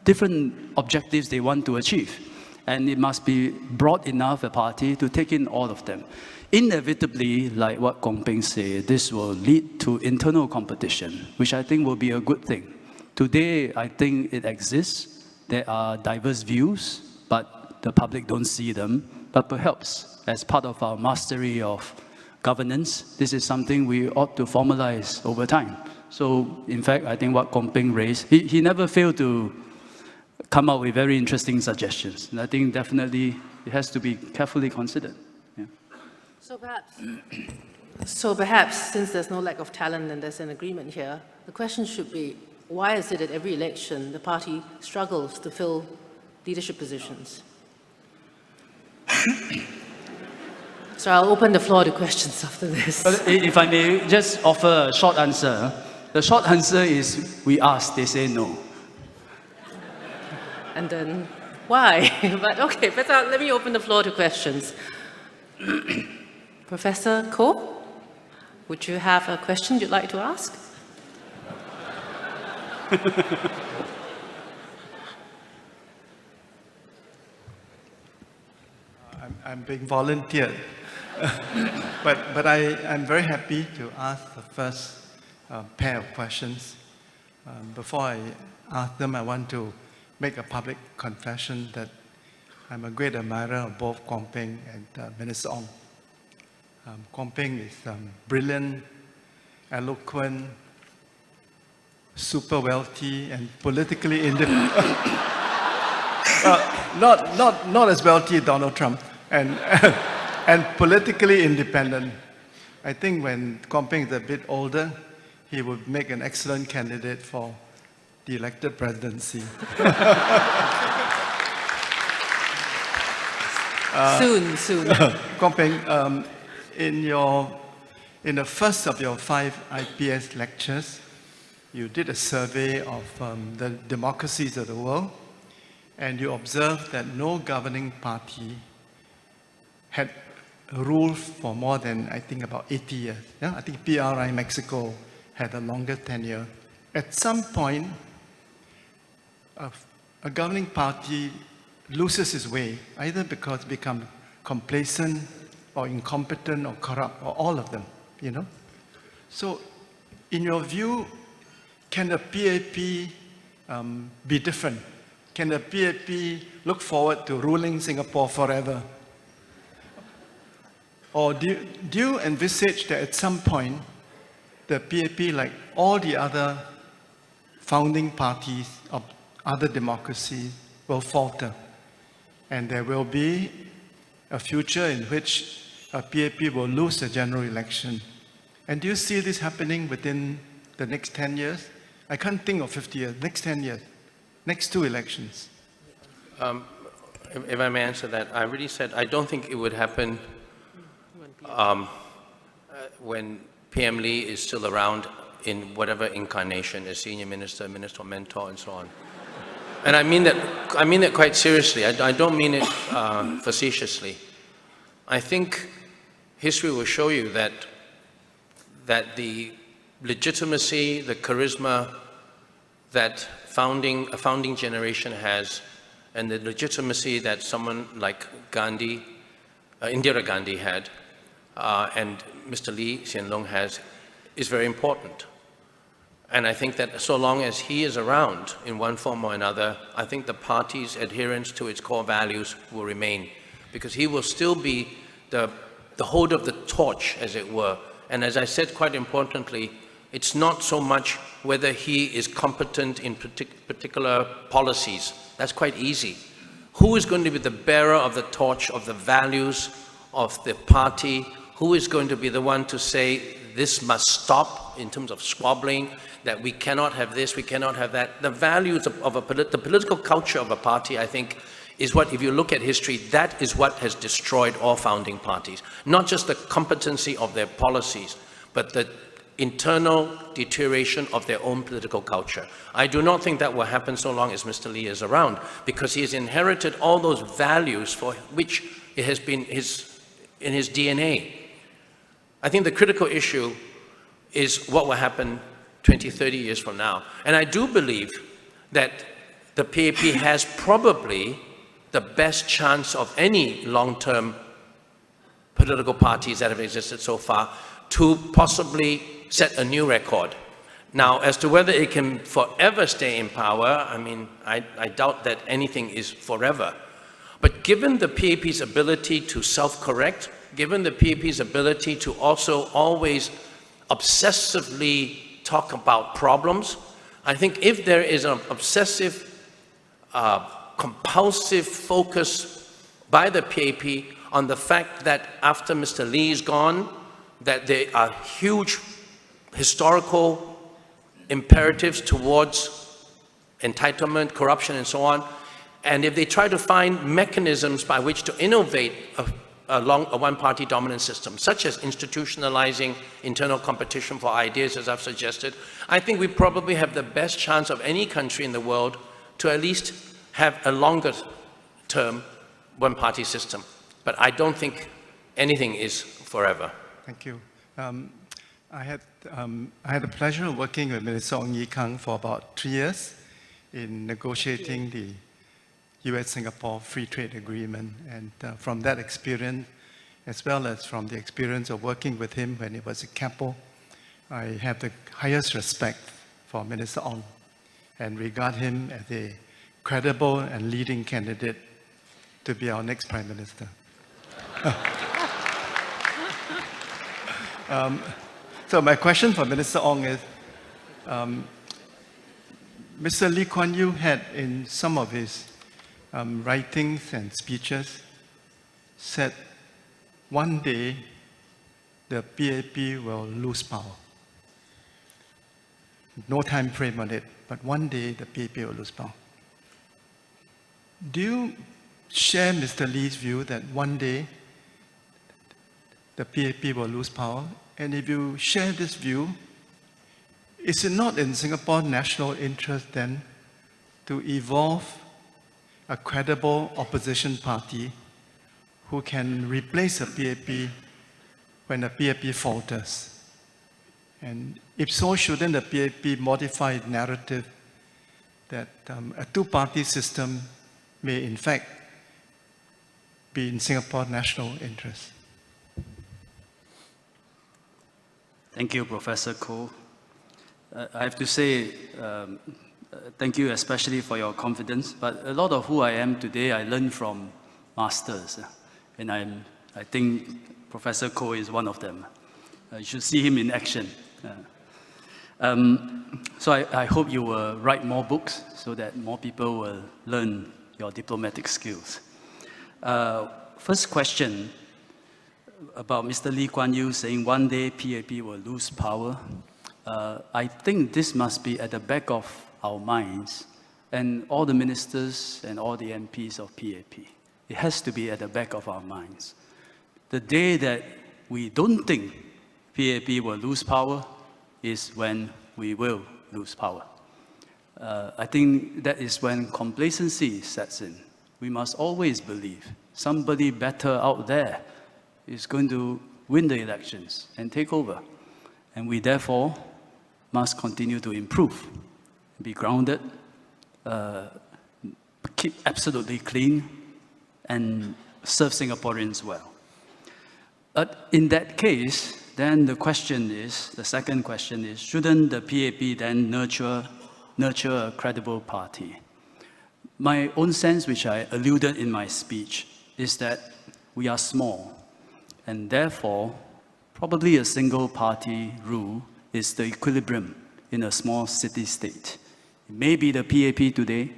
different objectives they want to achieve. And it must be broad enough a party to take in all of them. Inevitably, like what Kwon Ping said, this will lead to internal competition, which I think will be a good thing. Today, I think it exists. There are diverse views, but the public don't see them. But perhaps, as part of our mastery of governance, this is something we ought to formalize over time. So, in fact, I think what Kwon Ping raised, he never failed to come up with very interesting suggestions. And I think definitely it has to be carefully considered. Yeah. So perhaps, since there's no lack of talent and there's an agreement here, the question should be, why is it at every election the party struggles to fill leadership positions? So I'll open the floor to questions after this. But if I may just offer a short answer. The short answer is, we ask, they say no. And then, why? But okay, let me open the floor to questions. Professor Koh, would you have a question you'd like to ask? I'm being volunteered. but I'm very happy to ask the first pair of questions. Before I ask them, I want to make a public confession that I'm a great admirer of both Kwon Ping and Minister Ong. Kwon Ping is brilliant, eloquent, super wealthy, and politically independent. Not as wealthy as Donald Trump, and politically independent. I think when Kwon Ping is a bit older, he would make an excellent candidate for the elected presidency. Soon. Kwon Ping, in the first of your 5 IPS lectures, you did a survey of the democracies of the world, and you observed that no governing party had ruled for more than, I think, about 80 years. Yeah? I think PRI Mexico had a longer tenure. At some point, a governing party loses its way, either because it becomes complacent or incompetent or corrupt, or all of them, you know? So, in your view, can the PAP be different? Can the PAP look forward to ruling Singapore forever? Or do you envisage that at some point, the PAP, like all the other founding parties of other democracies, will falter? And there will be a future in which a PAP will lose the general election. And do you see this happening within the next 10 years? I can't think of 50 years, next 10 years, next 2 elections. If I may answer that, I already said I don't think it would happen when PM Lee is still around in whatever incarnation, as senior minister, minister or mentor, and so on. And I mean that quite seriously. I don't mean it facetiously. I think history will show you that the legitimacy, the charisma that a founding generation has, and the legitimacy that someone like Gandhi, Indira Gandhi had, and Mr. Lee Hsien Loong has, is very important. And I think that so long as he is around in one form or another, I think the party's adherence to its core values will remain, because he will still be hold of the torch, as it were. And as I said, quite importantly, it's not so much whether he is competent in particular policies. That's quite easy. Who is going to be the bearer of the torch of the values of the party? Who is going to be the one to say this must stop in terms of squabbling, that we cannot have this, we cannot have that? The values the political culture of a party, I think, is what, if you look at history, that is what has destroyed all founding parties. Not just the competency of their policies, but the internal deterioration of their own political culture. I do not think that will happen so long as Mr. Lee is around, because he has inherited all those values for which it has been in his DNA. I think the critical issue is what will happen 20, 30 years from now. And I do believe that the PAP has probably the best chance of any long-term political parties that have existed so far to possibly set a new record. Now, as to whether it can forever stay in power, I mean, I doubt that anything is forever. But given the PAP's ability to self-correct, given the PAP's ability to also always obsessively talk about problems, I think if there is an obsessive, compulsive focus by the PAP on the fact that after Mr. Lee is gone, that there are huge historical imperatives towards entitlement, corruption, and so on. And if they try to find mechanisms by which to innovate a one-party dominant system, such as institutionalizing internal competition for ideas, as I've suggested, I think we probably have the best chance of any country in the world to at least have a longer-term one-party system. But I don't think anything is forever. Thank you. I had the pleasure of working with Minister Ong Ye Kung for about 3 years in negotiating the US-Singapore Free Trade Agreement. And from that experience, as well as from the experience of working with him when he was a capo, I have the highest respect for Minister Ong and regard him as a credible and leading candidate to be our next Prime Minister. So my question for Minister Ong is, Mr. Lee Kuan Yew had in some of his writings and speeches said one day the PAP will lose power. No time frame on it, but one day the PAP will lose power. Do you share Mr. Lee's view that one day the PAP will lose power? And if you share this view, is it not in Singapore's national interest then to evolve a credible opposition party who can replace the PAP when the PAP falters? And if so, shouldn't the PAP modify its narrative that a two-party system may in fact be in Singapore's national interest? Thank you, Professor Koh. I have to say, thank you especially for your confidence, but a lot of who I am today, I learned from masters, and I think Professor Koh is one of them. You should see him in action. So I hope you will write more books so that more people will learn your diplomatic skills. First question, about Mr. Lee Kuan Yew saying one day PAP will lose power. I think this must be at the back of our minds and all the ministers and all the MPs of PAP. It has to be at the back of our minds. The day that we don't think PAP will lose power is when we will lose power. I think that is when complacency sets in. We must always believe somebody better out there is going to win the elections and take over. And we therefore must continue to improve, be grounded, keep absolutely clean, and serve Singaporeans well. But in that case, then the second question is, shouldn't the PAP then nurture a credible party? My own sense, which I alluded in my speech, is that we are small. And therefore, probably a single party rule is the equilibrium in a small city-state. It may be the PAP today,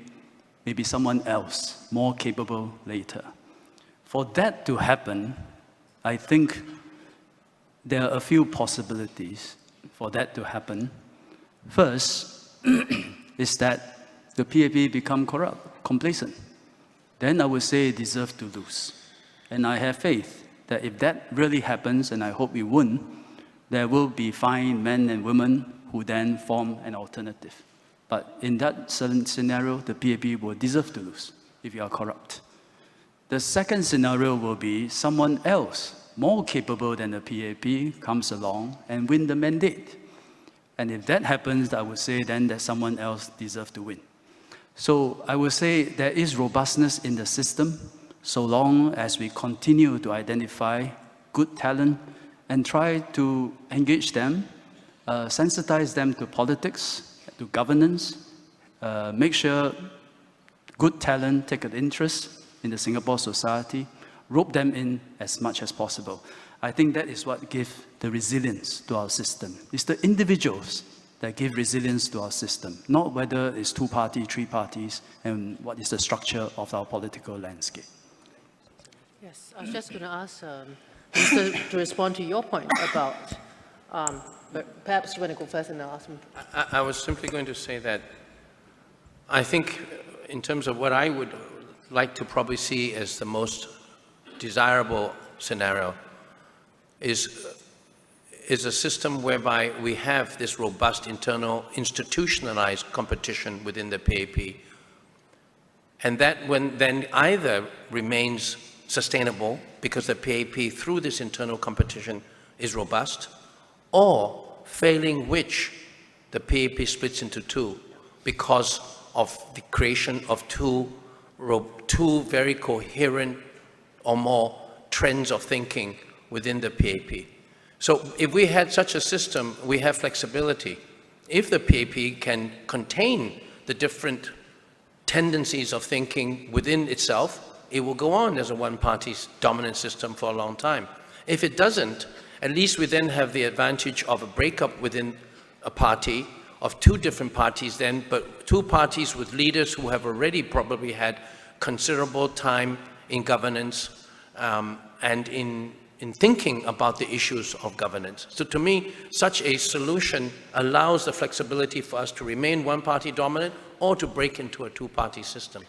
maybe someone else, more capable later. For that to happen, I think there are a few possibilities for that to happen. First is that the PAP become corrupt, complacent. Then I would say it deserves to lose. And I have faith that if that really happens, and I hope it won't, there will be fine men and women who then form an alternative. But in that certain scenario, the PAP will deserve to lose if you are corrupt. The second scenario will be someone else, more capable than the PAP, comes along and win the mandate. And if that happens, I would say then that someone else deserves to win. So I would say there is robustness in the system, so long as we continue to identify good talent and try to engage them, sensitize them to politics, to governance, make sure good talent take an interest in the Singapore society, rope them in as much as possible. I think that is what gives the resilience to our system. It's the individuals that give resilience to our system, not whether it's 2-party, 3 parties, and what is the structure of our political landscape. Yes, I was just going to ask Mr. to respond to your point about, but perhaps you want to go first and I'll ask him. I was simply going to say that I think in terms of what I would like to probably see as the most desirable scenario is a system whereby we have this robust internal institutionalized competition within the PAP, and that when then either remains sustainable because the PAP through this internal competition is robust, or failing which the PAP splits into two because of the creation of two very coherent or more trends of thinking within the PAP. So if we had such a system, we have flexibility. If the PAP can contain the different tendencies of thinking within itself, it will go on as a one-party dominant system for a long time. If it doesn't, at least we then have the advantage of a breakup within a party of two different parties then, but two parties with leaders who have already probably had considerable time in governance and in thinking about the issues of governance. So to me, such a solution allows the flexibility for us to remain one-party dominant or to break into a two-party system.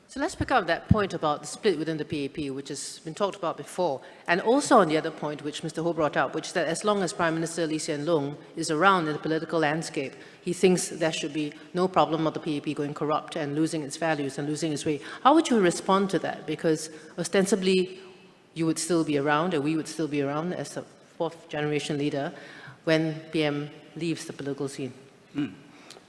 So let's pick up that point about the split within the PAP, which has been talked about before, and also on the other point, which Mr. Ho brought up, which is that as long as Prime Minister Lee Hsien Loong is around in the political landscape, he thinks there should be no problem of the PAP going corrupt and losing its values and losing its way. How would you respond to that? Because ostensibly, you would still be around, or we would still be around as the 4th-generation leader when PM leaves the political scene.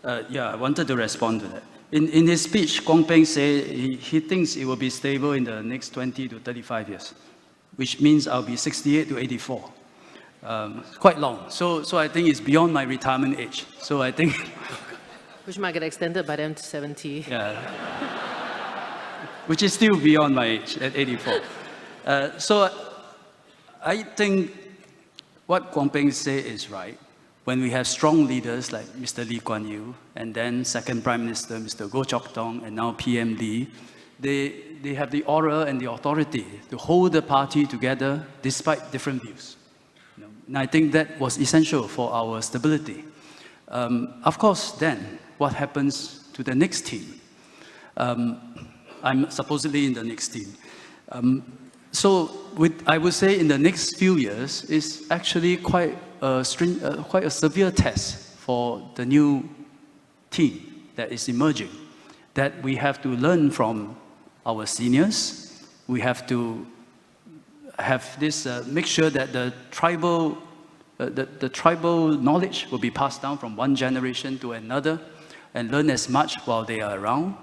Yeah, I wanted to respond to that. In his speech, Kwon Peng said he thinks it will be stable in the next 20 to 35 years, which means I'll be 68 to 84. Quite long. So I think it's beyond my retirement age. So I think... Which might get extended by then to 70. Yeah. Which is still beyond my age at 84. So I think what Kwon Peng said is right. When we have strong leaders like Mr. Lee Kuan Yew, and then second Prime Minister, Mr. Goh Chok Tong, and now PM Lee, they have the aura and the authority to hold the party together despite different views. And I think that was essential for our stability. Of course, then, what happens to the next team? I'm supposedly in the next team. So I would say in the next few years is actually quite a severe test for the new team that is emerging, that we have to learn from our seniors. We have to have this, make sure that the tribal knowledge will be passed down from one generation to another and learn as much while they are around.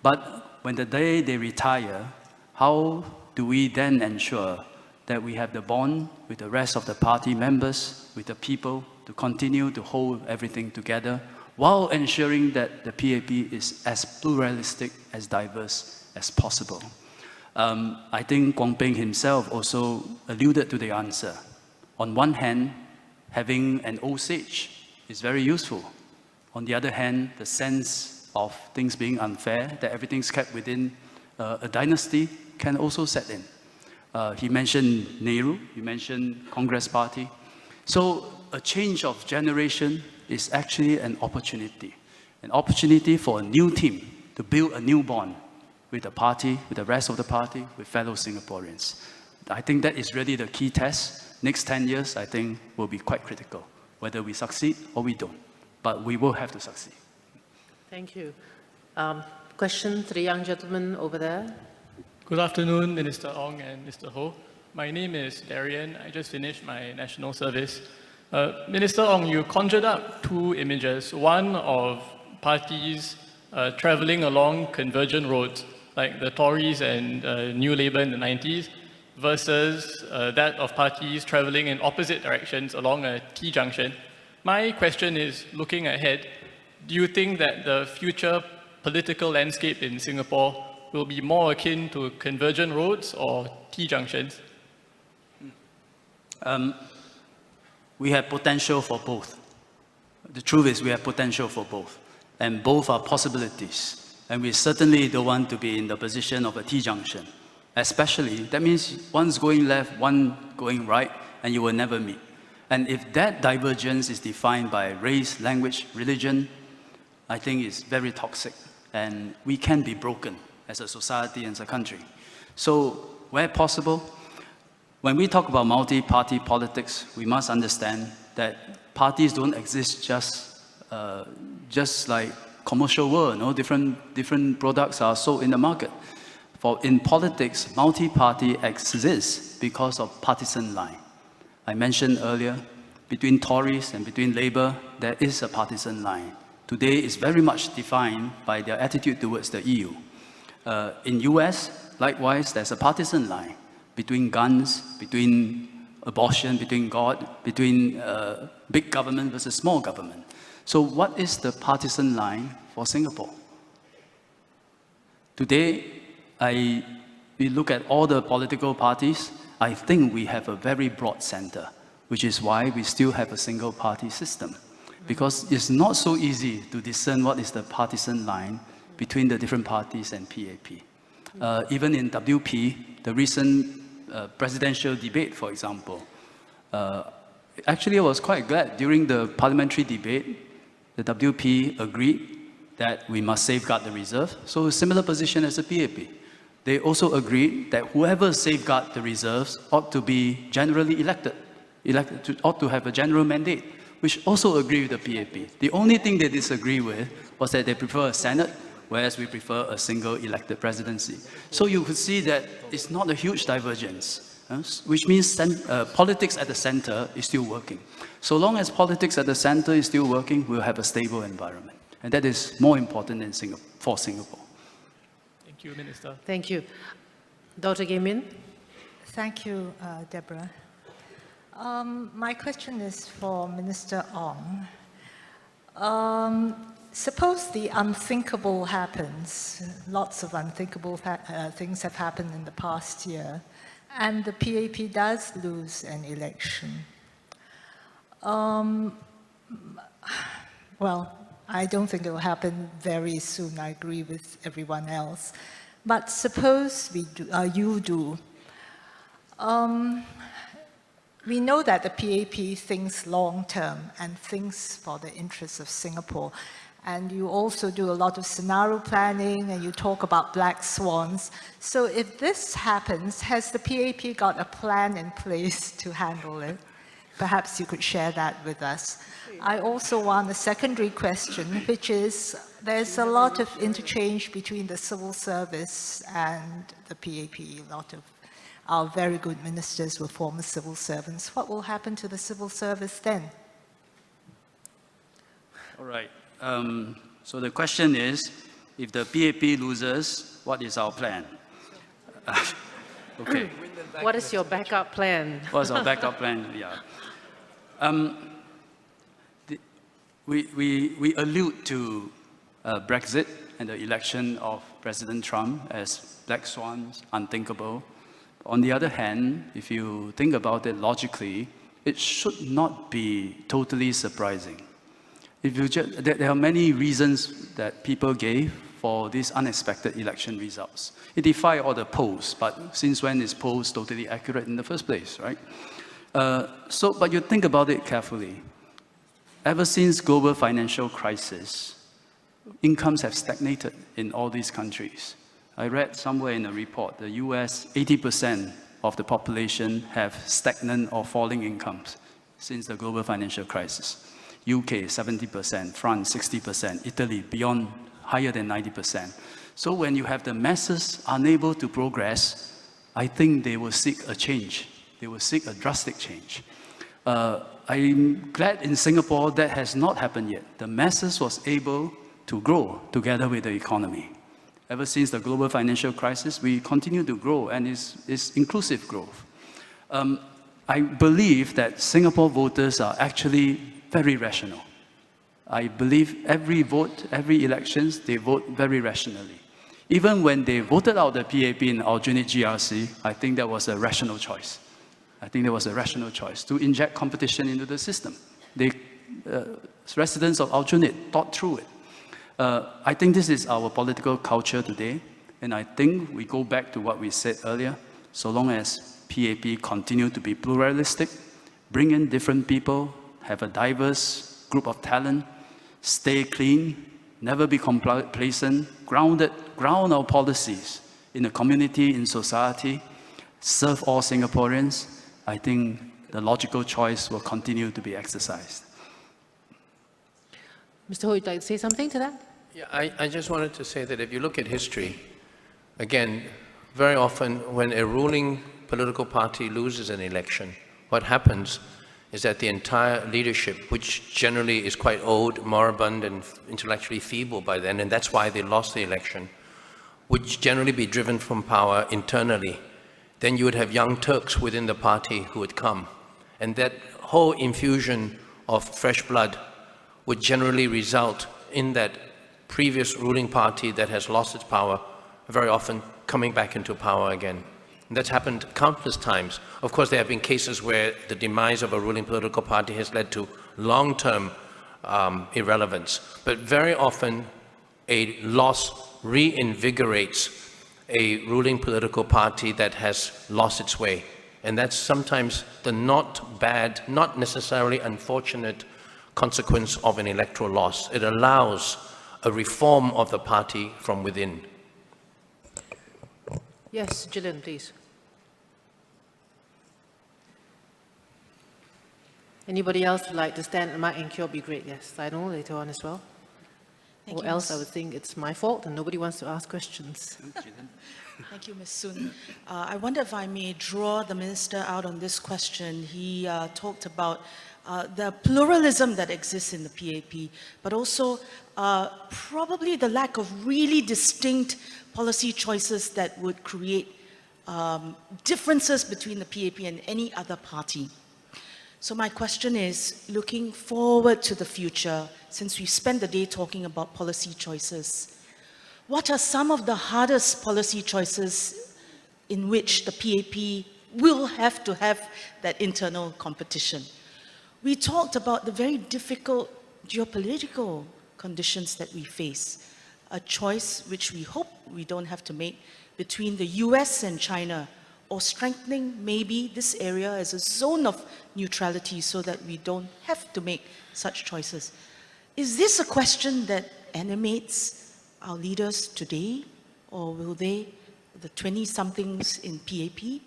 But when the day they retire, how do we then ensure that we have the bond with the rest of the party members, with the people, to continue to hold everything together, while ensuring that the PAP is as pluralistic, as diverse as possible. I think Kwon himself also alluded to the answer. On one hand, having an old sage is very useful. On the other hand, the sense of things being unfair, that everything's kept within a dynasty, can also set in. He mentioned Nehru, he mentioned Congress Party. So a change of generation is actually an opportunity for a new team to build a new bond with the party, with the rest of the party, with fellow Singaporeans. I think that is really the key test. Next 10 years, I think, will be quite critical, whether we succeed or we don't. But we will have to succeed. Thank you. Question to the young gentleman over there. Good afternoon, Minister Ong and Mr. Ho. My name is Darian. I just finished my national service. Minister Ong, you conjured up two images, one of parties traveling along convergent roads, like the Tories and New Labour in the 90s, versus that of parties traveling in opposite directions along a T-junction. My question is, looking ahead, do you think that the future political landscape in Singapore will be more akin to convergent roads or T-junctions? We have potential for both. The truth is we have potential for both. And both are possibilities. And we certainly don't want to be in the position of a T-junction. Especially, that means one's going left, one going right, and you will never meet. And if that divergence is defined by race, language, religion, I think it's very toxic. And we can be broken as a society and as a country. So, where possible, when we talk about multi-party politics, we must understand that parties don't exist just like commercial world, no? Different products are sold in the market. For in politics, multi-party exists because of partisan line. I mentioned earlier, between Tories and between Labour, there is a partisan line. Today is very much defined by their attitude towards the EU. In US, likewise, there's a partisan line between guns, between abortion, between God, between big government versus small government. So what is the partisan line for Singapore? Today, we look at all the political parties, I think we have a very broad center, which is why we still have a single party system. Because it's not so easy to discern what is the partisan line between the different parties and PAP. Even in WP, the recent presidential debate, for example, actually I was quite glad during the parliamentary debate, the WP agreed that we must safeguard the reserve. So a similar position as the PAP. They also agreed that whoever safeguard the reserves ought to be generally elected ought to have a general mandate, which also agree with the PAP. The only thing they disagree with was that they prefer a Senate, whereas we prefer a single elected presidency. So you could see that it's not a huge divergence, which means politics at the center is still working. So long as politics at the center is still working, we'll have a stable environment. And that is more important for Singapore. Thank you, Minister. Thank you. Dr. Gamin? Thank you, Debra. My question is for Minister Ong. Suppose the unthinkable happens, lots of unthinkable things have happened in the past year, and the PAP does lose an election. Well, I don't think it will happen very soon. I agree with everyone else. But suppose you do. We know that the PAP thinks long-term and thinks for the interests of Singapore. And you also do a lot of scenario planning and you talk about black swans. So if this happens, has the PAP got a plan in place to handle it? Perhaps you could share that with us. I also want a secondary question, which is there's a lot of interchange between the civil service and the PAP. A lot of our very good ministers were former civil servants. What will happen to the civil service then? All right. So the question is, if the PAP loses, what is our plan? Okay. What is your backup plan? What's our backup plan? Yeah. We allude to Brexit and the election of President Trump as black swans, unthinkable. On the other hand, if you think about it logically, it should not be totally surprising. If you there are many reasons that people gave for these unexpected election results. It defied all the polls, but since when is polls totally accurate in the first place, right? But you think about it carefully. Ever since global financial crisis, incomes have stagnated in all these countries. I read somewhere in a report, the US, 80% of the population have stagnant or falling incomes since the global financial crisis. UK, 70%, France, 60%, Italy, beyond, higher than 90%. So when you have the masses unable to progress, I think they will seek a change. They will seek a drastic change. I'm glad in Singapore that has not happened yet. The masses was able to grow together with the economy. Ever since the global financial crisis, we continue to grow, and it's inclusive growth. I believe that Singapore voters are actually very rational. I believe every vote, every elections, they vote very rationally. Even when they voted out the PAP in alternate GRC, I think that was a rational choice. I think there was a rational choice to inject competition into the system. Residents of alternate thought through it. I think this is our political culture today, and I think we go back to what we said earlier. So long as PAP continue to be pluralistic, bring in different people, have a diverse group of talent, stay clean, never be complacent, ground our policies in the community, in society, serve all Singaporeans, I think the logical choice will continue to be exercised. Mr. Ho, would you like to say something to that? Yeah, I just wanted to say that if you look at history, again, very often when a ruling political party loses an election, what happens is that the entire leadership, which generally is quite old, moribund, and intellectually feeble by then, and that's why they lost the election, would generally be driven from power internally. Then you would have young Turks within the party who would come. And that whole infusion of fresh blood would generally result in that previous ruling party that has lost its power very often coming back into power again. And that's happened countless times. Of course, there have been cases where the demise of a ruling political party has led to long-term irrelevance. But very often, a loss reinvigorates a ruling political party that has lost its way. And that's sometimes the not bad, not necessarily unfortunate consequence of an electoral loss. It allows a reform of the party from within. Yes, Gillian, please. Anybody else would like to stand at the mic and queue? Be great, yes. I know later on as well. Thank Or you, else Ms. I would think it's my fault and nobody wants to ask questions. Thank you, Ms. Soon. I wonder if I may draw the Minister out on this question. He talked about the pluralism that exists in the PAP, but also probably the lack of really distinct policy choices that would create differences between the PAP and any other party. So my question is, looking forward to the future, since we spent the day talking about policy choices, what are some of the hardest policy choices in which the PAP will have to have that internal competition? We talked about the very difficult geopolitical conditions that we face, a choice which we hope we don't have to make between the US and China, or strengthening maybe this area as a zone of neutrality so that we don't have to make such choices. Is this a question that animates our leaders today, or will they, the 20-somethings in PAP?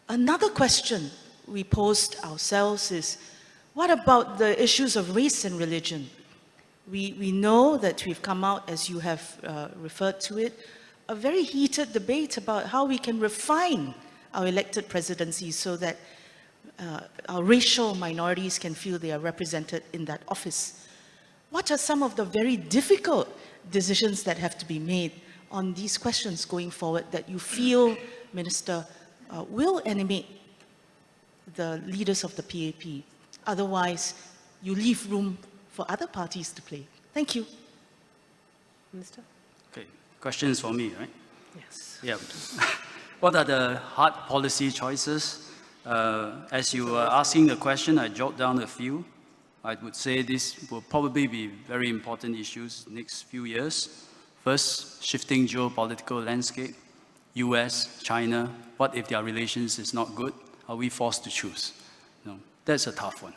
Another question we posed ourselves is, what about the issues of race and religion? We know that we've come out, as you have referred to it, a very heated debate about how we can refine our elected presidency so that our racial minorities can feel they are represented in that office. What are some of the very difficult decisions that have to be made on these questions going forward that you feel, Minister, will animate the leaders of the PAP? Otherwise, you leave room for other parties to play. Thank you. Minister? Okay, question is for me, right? Yes. Yeah. What are the hard policy choices? As you were asking the question, I jotted down a few. I would say this will probably be very important issues next few years. First, shifting geopolitical landscape. US, China, what if their relations is not good? Are we forced to choose? No, that's a tough one.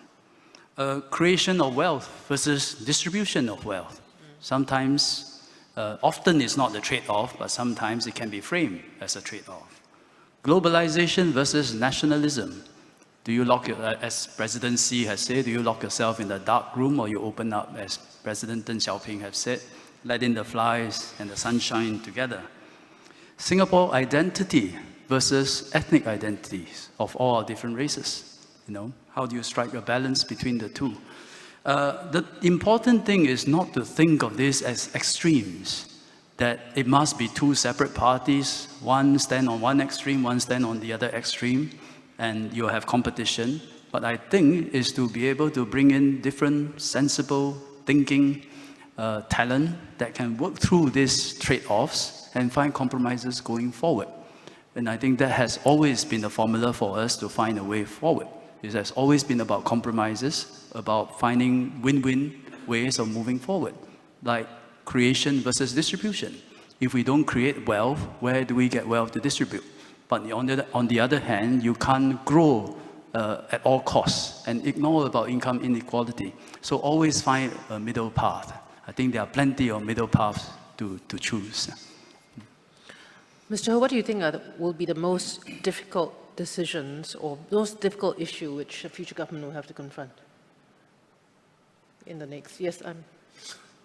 Creation of wealth versus distribution of wealth. Sometimes, often it's not the trade-off, but sometimes it can be framed as a trade-off. Globalization versus nationalism. Do you lock as President Xi has said, do you lock yourself in the dark room or you open up, as President Deng Xiaoping has said, let in the flies and the sunshine together? Singapore identity versus ethnic identities of all our different races. You know, how do you strike a balance between the two? The important thing is not to think of this as extremes, that it must be two separate parties, one stand on one extreme, one stand on the other extreme, and you have competition. But I think is to be able to bring in different sensible thinking talent that can work through these trade-offs and find compromises going forward. And I think that has always been the formula for us to find a way forward. It has always been about compromises, about finding win-win ways of moving forward, like creation versus distribution. If we don't create wealth, where do we get wealth to distribute? But on the other hand, you can't grow at all costs and ignore about income inequality. So always find a middle path. I think there are plenty of middle paths to choose. Mr. Ho, what do you think will be the most difficult decisions or most difficult issue which a future government will have to confront in the next? Yes, I'm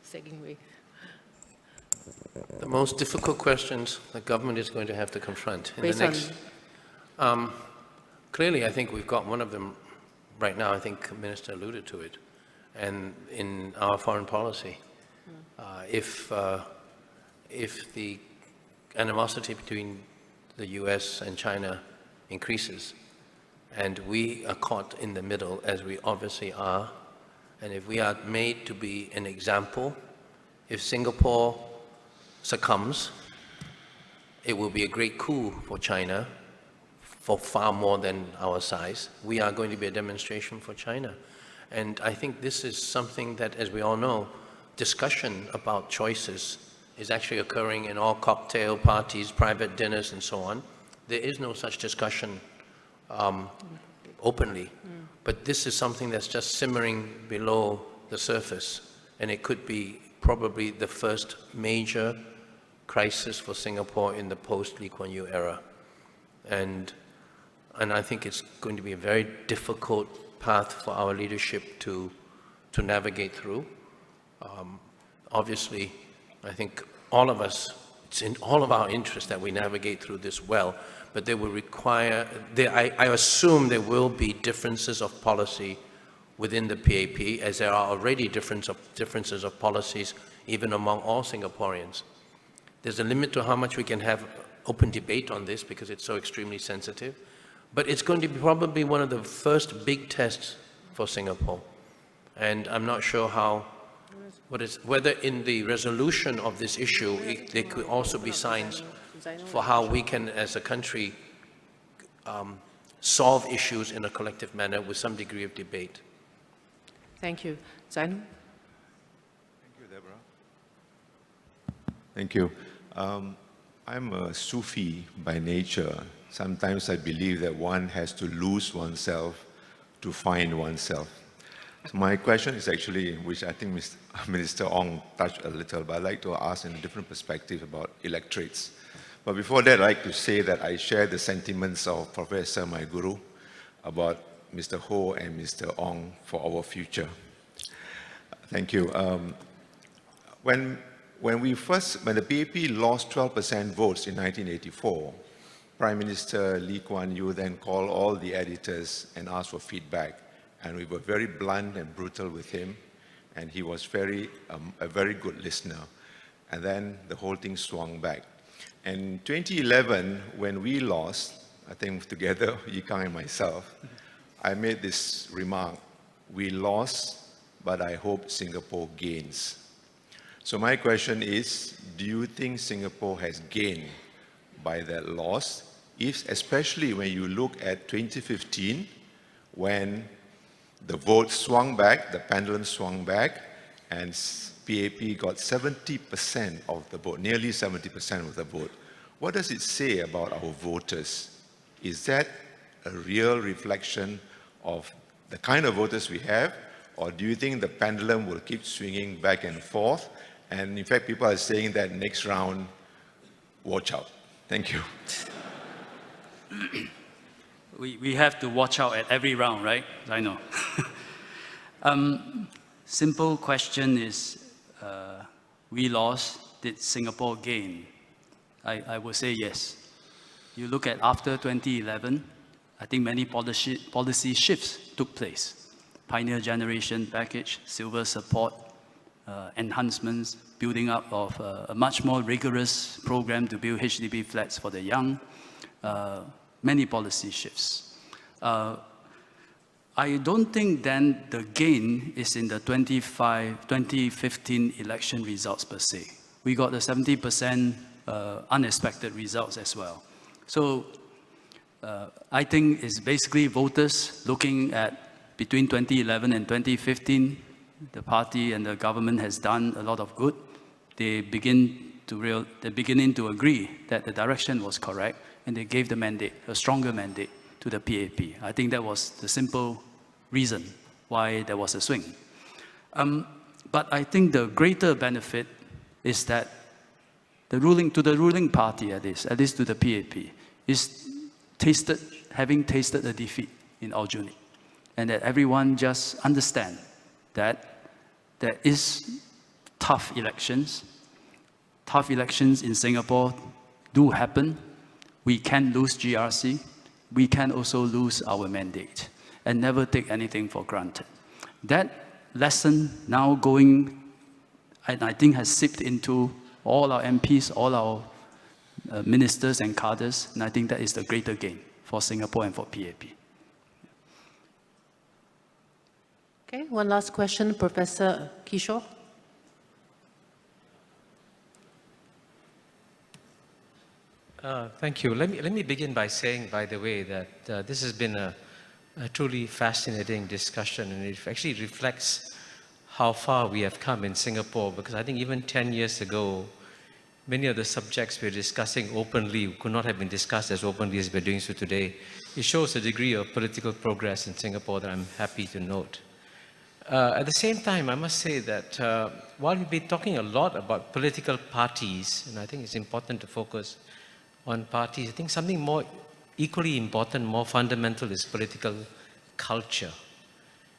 segging way. The most difficult questions the government is going to have to confront in the next... Clearly, I think we've got one of them right now. I think the Minister alluded to it. And in our foreign policy, if the animosity between the US and China increases, and we are caught in the middle, as we obviously are, and if we are made to be an example, if Singapore succumbs, it will be a great coup for China, for far more than our size. We are going to be a demonstration for China. And I think this is something that, as we all know, discussion about choices is actually occurring in all cocktail parties, private dinners, and so on. There is no such discussion openly. But this is something that's just simmering below the surface. And it could be probably the first major crisis for Singapore in the post-Lee Kuan Yew era. And I think it's going to be a very difficult path for our leadership to navigate through. Obviously, I think all of us, it's in all of our interest that we navigate through this well, but they will require, I assume there will be differences of policy within the PAP, as there are already differences of policies even among all Singaporeans. There's a limit to how much we can have open debate on this because it's so extremely sensitive, but it's going to be probably one of the first big tests for Singapore. And I'm not sure whether in the resolution of this issue, there could also be signs for how we can, as a country, solve issues in a collective manner with some degree of debate. Thank you. Zainul? Thank you, Debra. Thank you. I'm a Sufi by nature. Sometimes I believe that one has to lose oneself to find oneself. So my question is actually, which I think Minister Ong touched a little, but I'd like to ask in a different perspective about electorates. But before that, I'd like to say that I share the sentiments of Professor, my guru, about Mr. Ho and Mr. Ong for our future. Thank you. When the PAP lost 12% votes in 1984, Prime Minister Lee Kuan Yew then called all the editors and asked for feedback. And we were very blunt and brutal with him, and he was a very good listener. And then the whole thing swung back. And 2011, when we lost, I think together, Yikang and myself, I made this remark: we lost, but I hope Singapore gains. So my question is, do you think Singapore has gained by that loss, especially when you look at 2015, when the vote swung back, the pendulum swung back, and PAP got 70% of the vote, nearly 70% of the vote. What does it say about our voters? Is that a real reflection of the kind of voters we have, or do you think the pendulum will keep swinging back and forth? And in fact, people are saying that next round, watch out. Thank you. We have to watch out at every round, right? I know. Simple question is, we lost, did Singapore gain? I would say yes. You look at after 2011, I think many policy shifts took place. Pioneer Generation Package, silver support, enhancements, building up of a much more rigorous program to build HDB flats for the young, many policy shifts. I don't think then the gain is in the 2015 election results per se. We got the 70% unexpected results as well. So I think it's basically voters looking at between 2011 and 2015, the party and the government has done a lot of good. They're beginning to agree that the direction was correct, and they gave the mandate, a stronger mandate, to the PAP. I think that was the simple reason why there was a swing. But I think the greater benefit is that the ruling party, at least to the PAP, is having tasted the defeat in Aljunied, and that everyone just understand that there is tough elections. Tough elections in Singapore do happen. We can lose GRC. We can also lose our mandate and never take anything for granted. That lesson now going, and I think has seeped into all our MPs, all our ministers and cadres, and I think that is the greater gain for Singapore and for PAP. Okay, one last question, Professor Kishore. Thank you. Let me begin by saying, by the way, that this has been a truly fascinating discussion, and it actually reflects how far we have come in Singapore, because I think even 10 years ago, many of the subjects we're discussing openly could not have been discussed as openly as we're doing so today. It shows a degree of political progress in Singapore that I'm happy to note. At the same time, I must say that while we've been talking a lot about political parties, and I think it's important to focus on parties, I think something more equally important, more fundamental is political culture.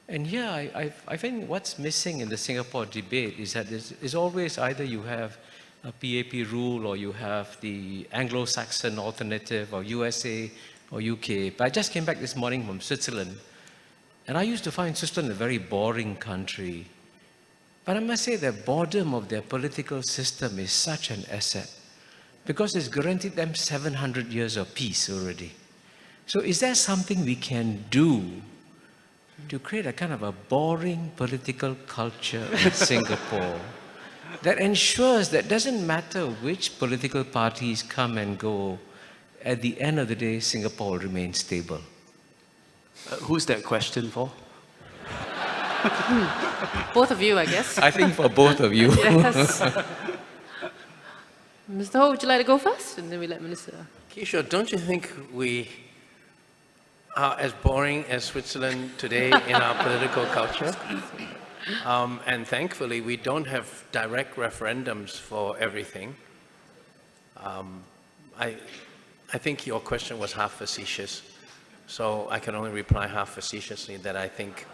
And here, I think what's missing in the Singapore debate is that it's always either you have a PAP rule or you have the Anglo-Saxon alternative or USA or UK. But I just came back this morning from Switzerland, and I used to find Switzerland a very boring country. But I must say the boredom of their political system is such an asset, because it's guaranteed them 700 years of peace already. So is there something we can do to create a kind of a boring political culture in Singapore that ensures that doesn't matter which political parties come and go, at the end of the day, Singapore will remain stable? Who's that question for? Both of you, I guess. I think for both of you. Yes. Mr. Ho, would you like to go first? And then we let Minister. Kishore, don't you think we are as boring as Switzerland today in our political culture? And thankfully, we don't have direct referendums for everything. I think your question was half facetious, so I can only reply half facetiously that I think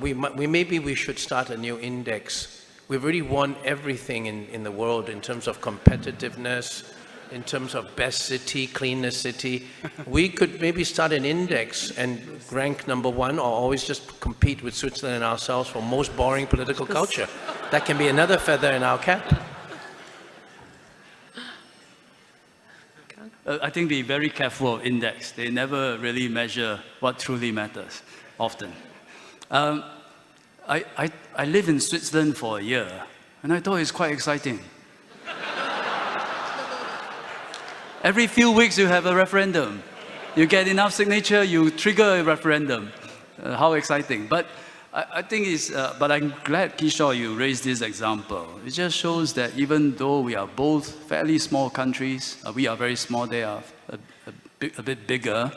maybe we should start a new index. We've really won everything in the world in terms of competitiveness, in terms of best city, cleanest city. We could maybe start an index and rank #1, or always just compete with Switzerland and ourselves for most boring political culture. That can be another feather in our cap. I think be very careful of index. They never really measure what truly matters, often. I lived in Switzerland for a year, And I thought it's quite exciting. Every few weeks you have a referendum. You get enough signature, you trigger a referendum. How exciting. But I think it's, but I'm glad, Kishore, you raised this example. It just shows that even though we are both fairly small countries, we are very small, they are a bit bigger,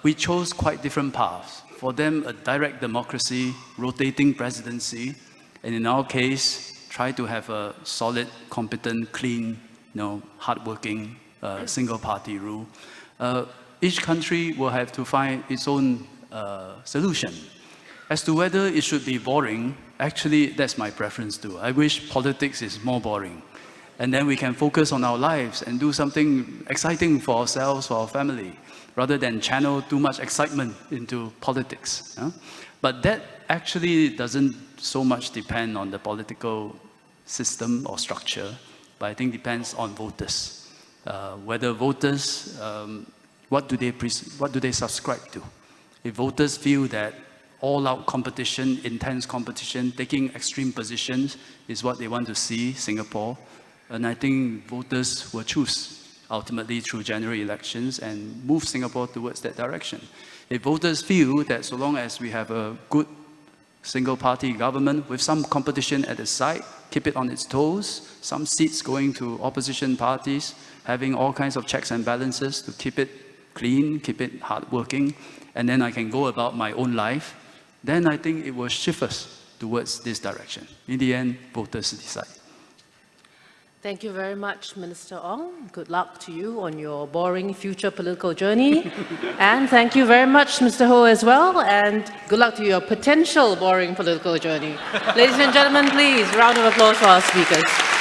we chose quite different paths. For them, a direct democracy, rotating presidency, and in our case, try to have a solid, competent, clean, hardworking, single-party rule. Each country will have to find its own solution. As to whether it should be boring, actually, that's my preference too. I wish politics is more boring. And then we can focus on our lives and do something exciting for ourselves, for our family, rather than channel too much excitement into politics. But that actually doesn't so much depend on the political system or structure, but I think depends on voters. Whether voters, what do they subscribe to? If voters feel that all-out competition, intense competition, taking extreme positions is what they want to see Singapore, and I think voters will choose ultimately through general elections and move Singapore towards that direction. If voters feel that so long as we have a good single-party government with some competition at the side, keep it on its toes, some seats going to opposition parties, having all kinds of checks and balances to keep it clean, keep it hardworking, and then I can go about my own life, then I think it will shift us towards this direction. In the end, voters decide. Thank you very much, Minister Ong. Good luck to you on your boring future political journey. And thank you very much, Mr. Ho, as well. And good luck to your potential boring political journey. Ladies and gentlemen, please, round of applause for our speakers.